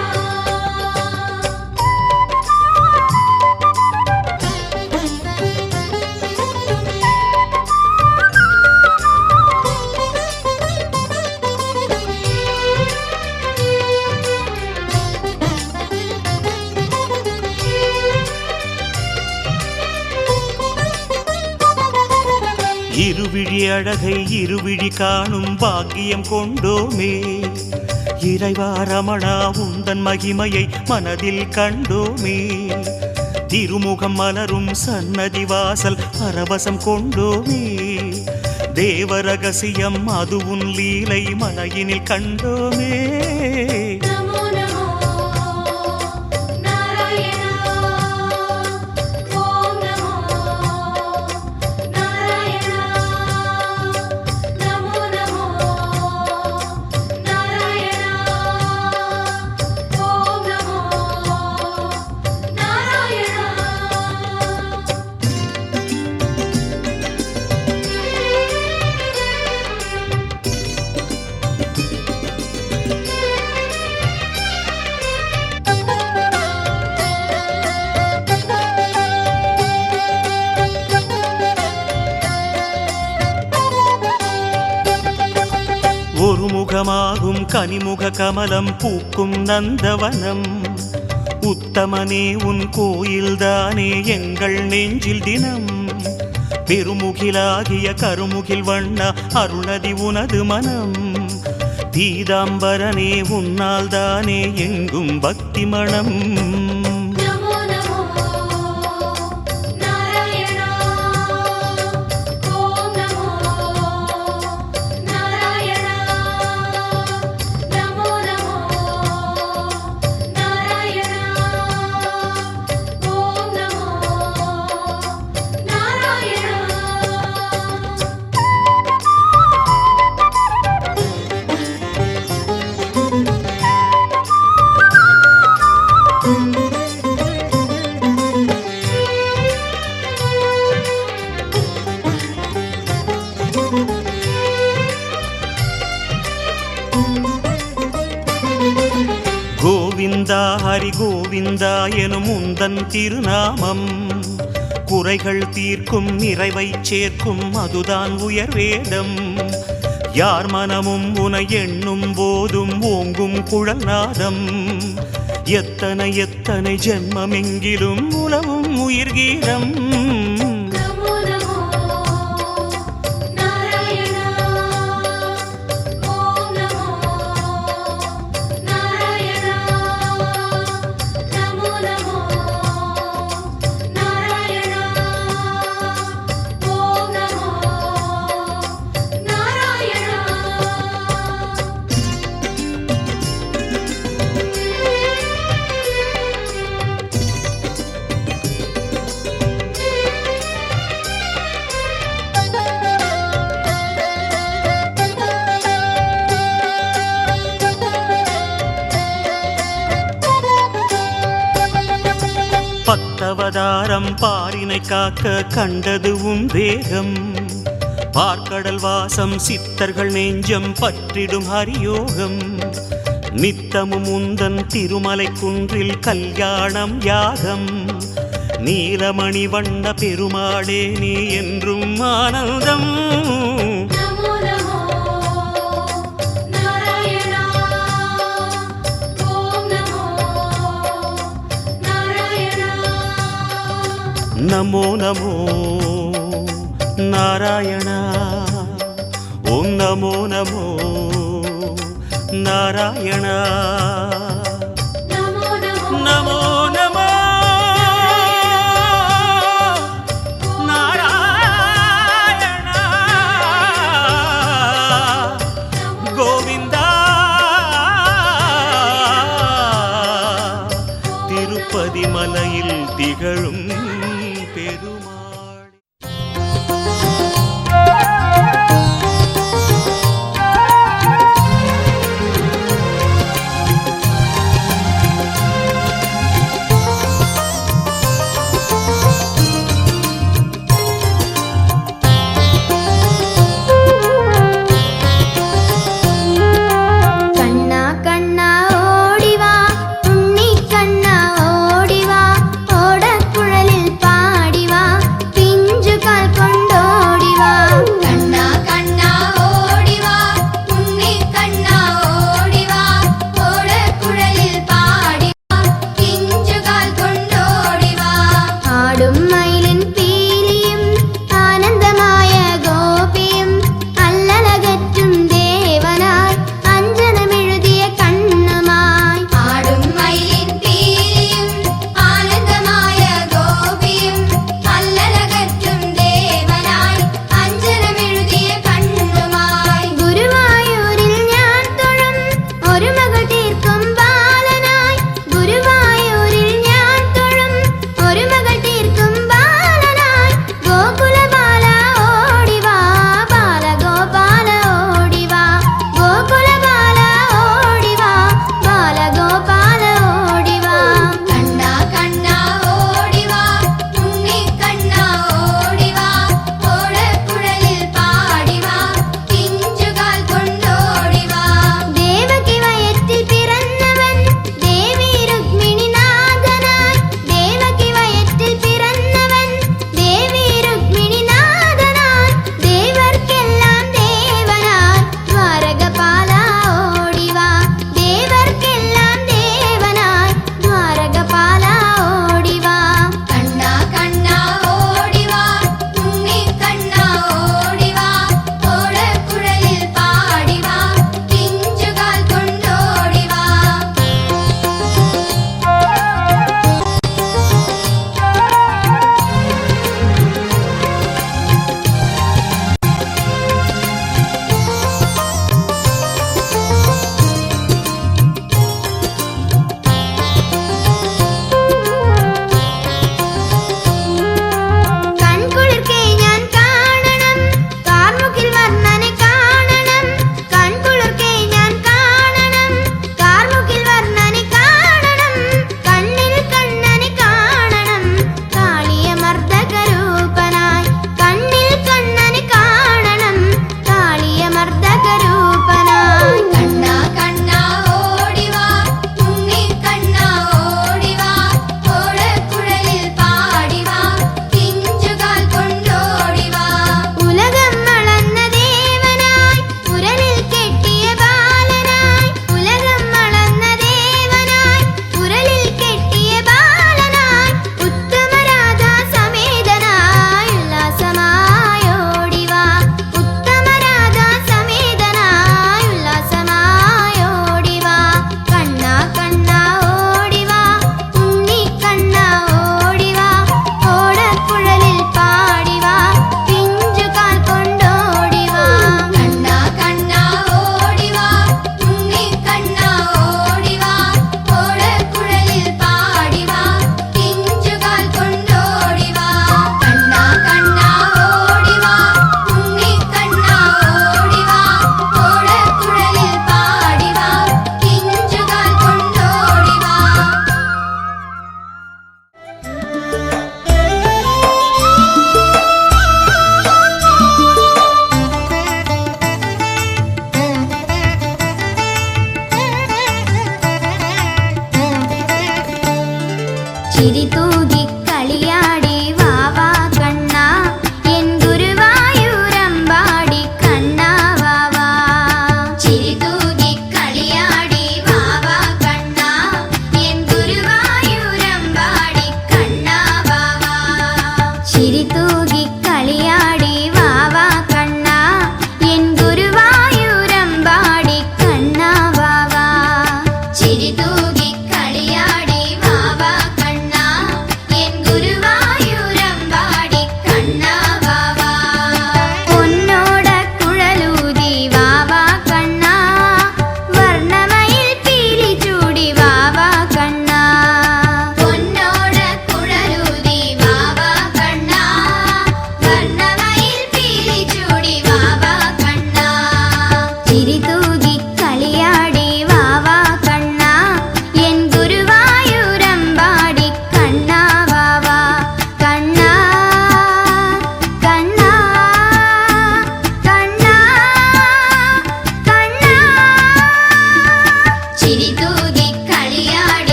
இருவிழி அழகை இருவிழி காணும் பாக்கியம் கொண்டோமே இறைவா ரமணா உந்தன் மகிமையை மனதில் கண்டோமே திருமுகம் மலரும் சன்னதி வாசல் பரவசம் கொண்டோமே தேவ ரகசியம் அது உன் லீலை மலையினில் கண்டோமே. நமோ நமோ நாராயண ஓம் நமோ நாராயண. நமோ நமோ நாராயண ஓம் நமோ நாராயண. ஒரு முகமாகும் கனிமுக கமலம் பூக்கும் நந்தவனம் உத்தமனே உன் கோயில்தானே எங்கள் நெஞ்சில் தினம் பெருமுகிலாகிய கருமுகில் வண்ணா அருளதி உனது மனம் பீதாம்பரனே உன்னால் தானே எங்கும் பக்தி மணம். நமோ நமோ நாராயண ஓம் நமோ நாராயண. நமோ நமோ நாராயண ஓம் நமோ நாராயண. கோவிந்தா ஹரி கோவிந்தா எனும் உந்தன் திருநாமம் குறைகள் தீர்க்கும் நிறைவை சேர்க்கும் அதுதான் உயர்வேடம் யார் மனமும் உனை எண்ணும் போதும் ஓங்கும் குழல் நாதம் எத்தனை எத்தனை ஜென்மமெங்கிலும் உலவும் உயிர்கீதம். நமோ நமோ நாராயண ஓம் நமோ நாராயண. நமோ நமோ நாராயண ஓம் நமோ நாராயண. பத்தவதாரம் பாரினை காக்க கண்டது உன் தேகம் பார்க்கடல் வாசம் சித்தர்கள் நெஞ்சம் பற்றிடும் ஹரியோகம் நித்தமும் உந்தன் திருமலை குன்றில் கல்யாணம் யாகம் நீலமணி வண்ண பெருமாளே நீ என்றும் ஆனந்தம். நமோ நமோ நாராயண நமோ நமோ நாராயணா ஓம் நமோ நமோ நாராயணா நமோ நமோ நமோ நமோ நாராயணா கோவிந்தா திருப்பதி மலையில் திகழும் பெருமாள்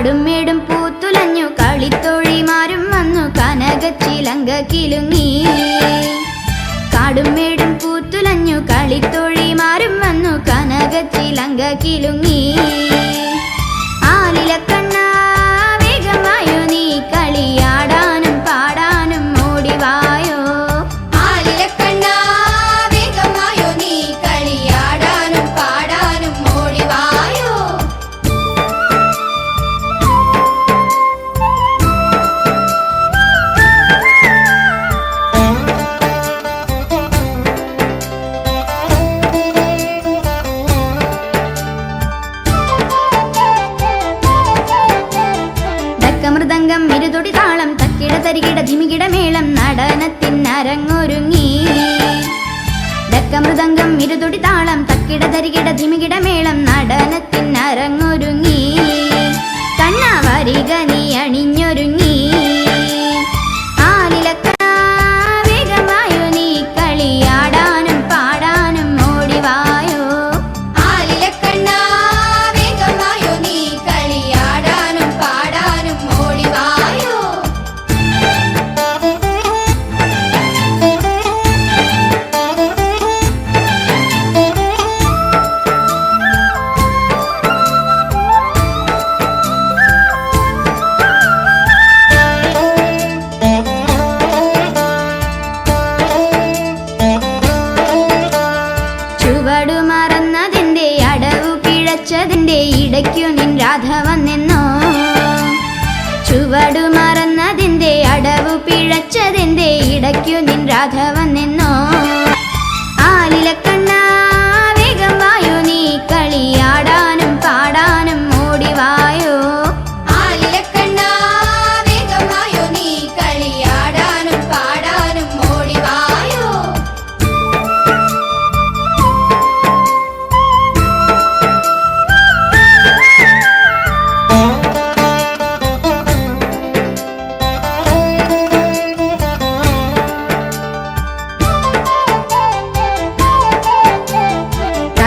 കാടും മേടും പൂത്തുലഞ്ഞു കളിത്തോഴിമാരും വന്നു കനകച്ചിലങ്ക കിലുങ്ങി കാടും മേടും പൂത്തുലഞ്ഞു കളിത്തോഴിമാരും വന്നു കനകച്ചിലങ്ക കിലുങ്ങി ആലിലക്കണ്ണ വേഗമായോ നീ കളിയാടാനും പാടാനും ഓടിവായോ ആലിലക്കണ്ണ വേഗമായോ നീ കളിയാടാനും പാടാനും ഓടിവായോ മൃദംഗം ഇരുതൊടി താളം തക്കിട തരികിട ധിമികിട മേളം നടനത്തിനരങ്ങൊരുങ്ങി മൃദംഗം ഇരുതൊടി താളം തക്കിട തരികിട ധിമികിട മേളം നടനത്തിനരങ്ങൊരുങ്ങി കണ്ണ വരിക നീ അണിഞ്ഞൊരുങ്ങി ആലിലക്കണ്ണ വേഗമായോ നീ കളിയാടാനും പാടാനും ഓടിവായോ ആലിലക്കണ്ണ വേഗമായോ നീ കളിയാടാനും പാടാനും ഓടിവായോ ചുവടു മറന്നതിന്റെ അടവു പിഴച്ചതിന്റെ ഇടയ്ക്കു നിൻ രാധ വന്നെന്നോ ചുവടു മറന്നതിന്റെ അടവു പിഴച്ചതിന്റെ ഇടയ്ക്കു നിൻ രാധ വന്നെന്നോ ആലിലക്കണ്ണ വേഗമായോ നീ കളിയാടാനും പാടാനും ഓടിവായോ ആലിലക്കണ്ണ വേഗമായോ നീ കളിയാടാനും പാടാനും ഓടിവായോ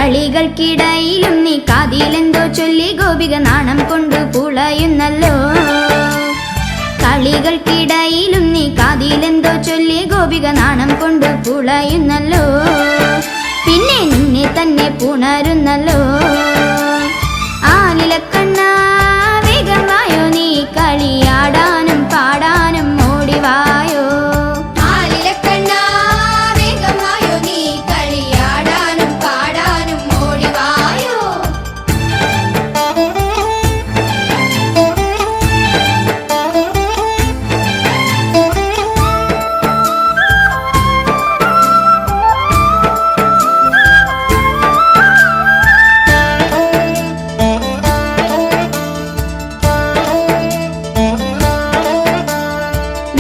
കളികൾക്കിടയിലും നീ കാതിലെന്തോ ചൊല്ലി ഗോപിക നാണം കൊണ്ടു പുളയുന്നല്ലോ കളികൾക്കിടയിലും നീ കാതിലെന്തോ ചൊല്ലി ഗോപിക നാണം കൊണ്ടു പുളയുന്നല്ലോ പിന്നെ നിന്നെ തന്നെ പുണരുന്നല്ലോ ആലിലക്കണ്ണ വേഗമായോ നീ കളിയാടാനും പാടാനും ഓടിവായോ ആലിലക്കണ്ണ വേഗമായോ നീ കളിയാടാനും പാടാനും ഓടിവായോ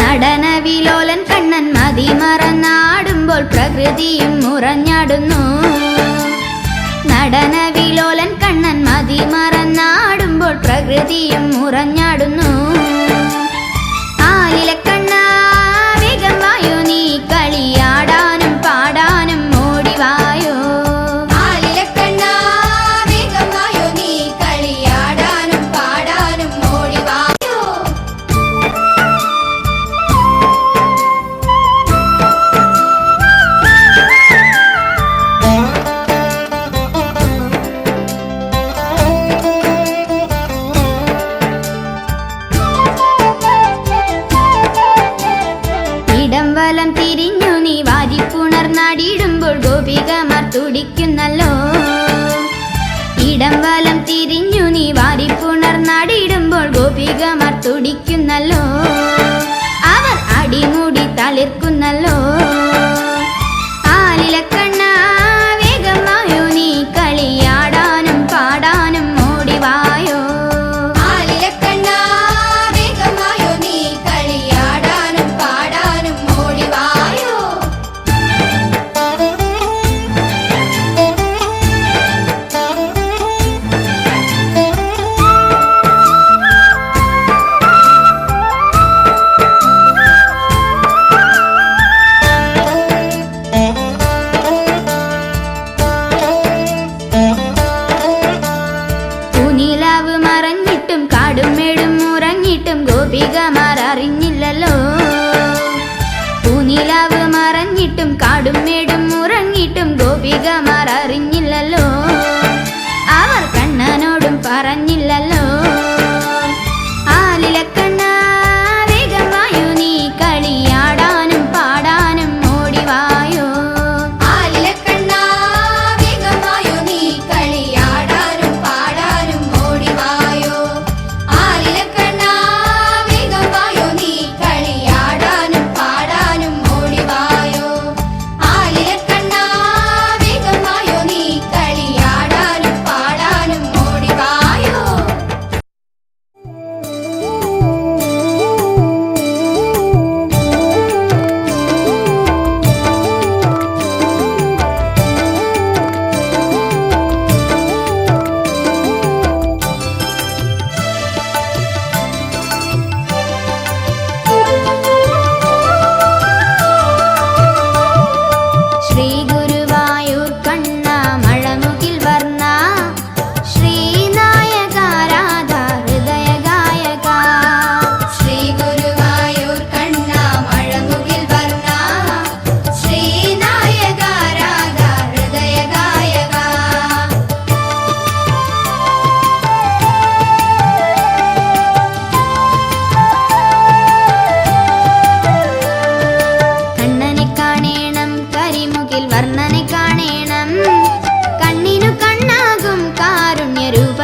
നടനവിലോലൻ കണ്ണൻ മതി മറന്നാടുമ്പോൾ പ്രകൃതിയും മുറഞ്ഞാടുന്നു നടനവിലോലൻ കണ്ണൻ മതി മറന്നാടുമ്പോൾ പ്രകൃതിയും മുറഞ്ഞാടുന്നു ആലിലക്കണ്ണ വേഗമായോ നീ കളിയാടാനും പാടാനും ഓടിവായോ ആലിലക്കണ്ണ വേഗമായോ നീ കളിയാടാനും പാടാനും ഓടിവായോ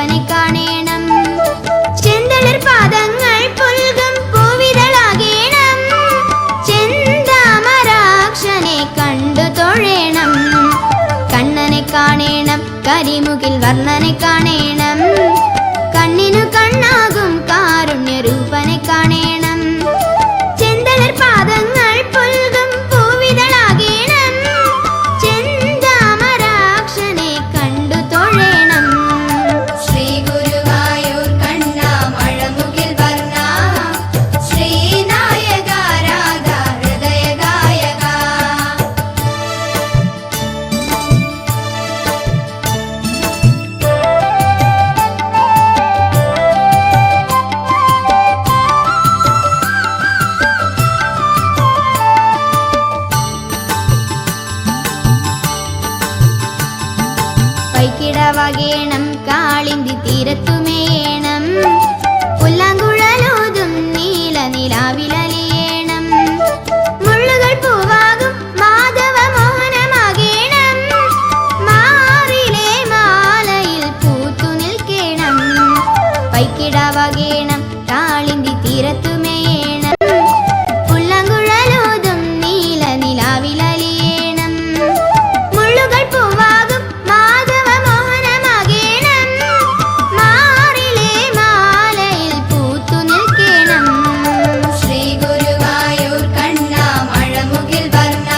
രൂപനെ കാണേണം. ചെന്തളിർ പാദങ്ങൾ പുൽകും പൂവിതളാകേണം. ചെന്താമരാക്ഷനെ കണ്ടു തൊഴേണം. കണ്ണനെ കാണേണം, കരിമുകിൽ വർണ്ണനെ കാണേണം. കണ്ണിനു കണ്ണാകും കാരുണ്യ രൂപനെ കാണേണം. ചെന്തളിർ പാദങ്ങൾ പുൽകും പൂവിതളാകേണം. ചെന്താമരാക്ഷനെ കണ്ടു തൊഴേണം. ശ്രീ ഗുരുവായൂർ കണ്ണ മഴമുകിൽ വർണ്ണ ശ്രീനായക രാധ ഹൃദയ ഗായക. പൈക്കിടവകേണം കാളിന്തി തീരത്തുമേണം. പുല്ലാങ്കുഴലൂതും നീല നിലാവിലലിയേണം. മുള്ളുകൾ പൂവാകും മാധവ മോഹനമാകേണം. മാറിലെ മാലയിൽ പൂത്തു നിൽക്കേണം. പൈക്കിടവകേണം കാളിന്തി തീരത്തുമേണം. പുല്ലാങ്കുഴലൂതും നീല നിലാവിലലിയേണം. മുള്ളുകൾ പൂവാകും മാധവ മോഹനമാകേണം. മാറിലെ മാലയിൽ പൂത്തു നിൽക്കേണം. ശ്രീ ഗുരുവായൂർ കണ്ണ മഴമുകിൽ വർണ്ണ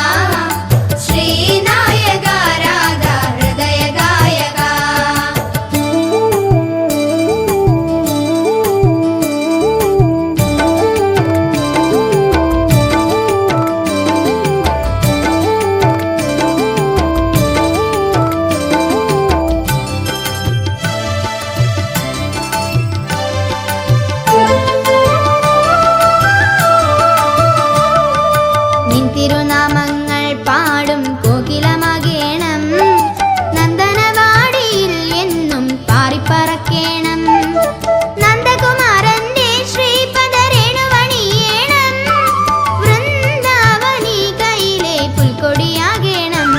ശ്രീനായക രാധ ഹൃദയ ഗായക. നിൻ തിരുനാമങ്ങൾ പാടും കോകിലമാകേണം. നന്ദനവാടിയിൽ എന്നും പാറിപ്പറക്കേണം. നന്ദകുമാരന്റെ ശ്രീപദരേണുവണിയേണം. വൃന്ദാവനി കൈയിലെ പുൽക്കൊടിയാകേണം.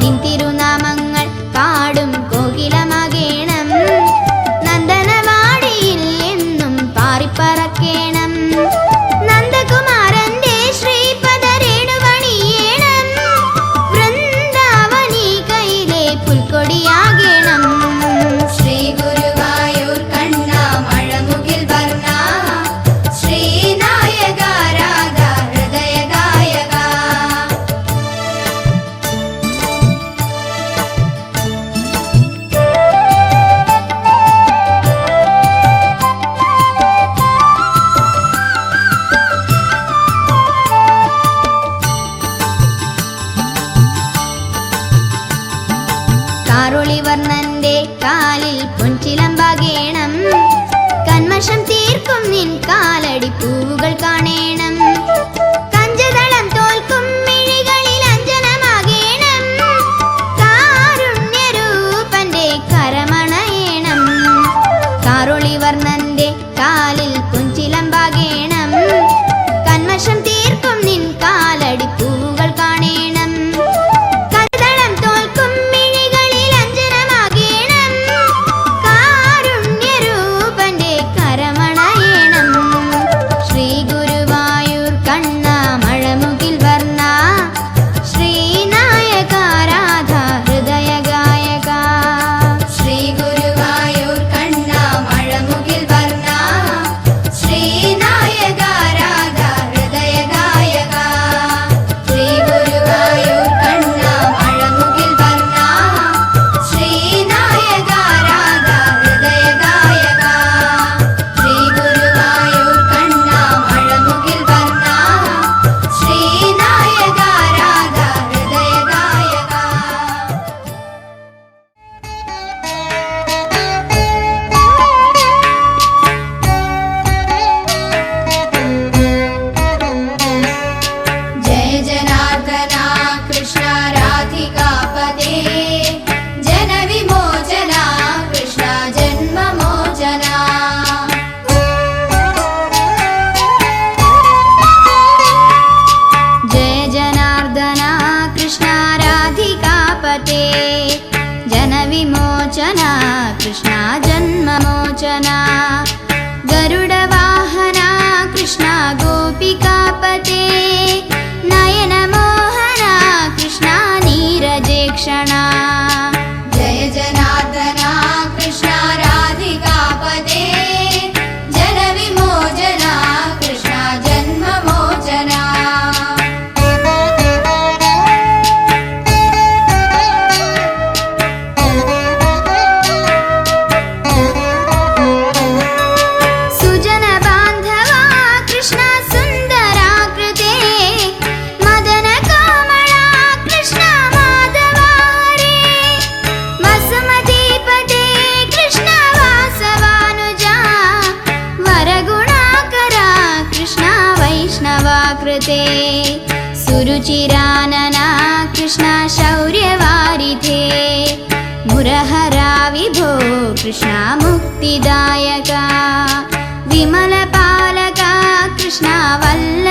നിൻ തിരുനാമങ്ങൾ പാടും കോകിലമാകേണം. നന്ദനവാടിയിൽ എന്നും പാറിപ്പറക്കേണം. നന്ദകുമാരന്റെ ശ്രീപദരേണുവണിയേണം. വൃന്ദാവനി കൈയിലെ പുൽക്കൊടിയാകേണം. ശ്രീ ഗുരുവായൂർ കണ്ണ മഴമുകിൽ വർണ്ണ ശ്രീനായക രാധ ഹൃദയ ഗായക. കാറൊളിവർണ്ണന്റെ കാലിൽ പൊൻചിലമ്പാകേണം. കന്മഷം തീർക്കും നിൻ കാലടി പൂവുകൾ കാണേണം. കഞ്ചതളം തോൽക്കും മിഴികളിൽ അഞ്ജനമാകേണം. കാരുണ്യരൂപന്റെ കരമണയേണം. കാറൊളിവർണ്ണന്റെ കാലിൽ പൊൻചിലമ്പാകേണം. കന്മഷം തീർക്കും നിൻ കാലടി പൂവുകൾ കാണേണം. കഞ്ചതളം തോൽക്കും മിഴികളിൽ അഞ്ജനമാകേണം. കാരുണ്യരൂപന്റെ കരമണയേണം. ശ്രീ ഗുരുവായൂർ കണ്ണ മഴമുകിൽ വർണ്ണ ശ്രീനായക രാധ ഹൃദയ ഗായക. ശ്രീ ഗുരുവായൂർ കണ്ണ മഴമുകിൽ വർണ്ണ ते सुरुचिरानना कृष्णा शौर्यवारिधे मुरहरा विभो कृष्णा मुक्तिदायका विमलपालका कृष्णा वल्लभा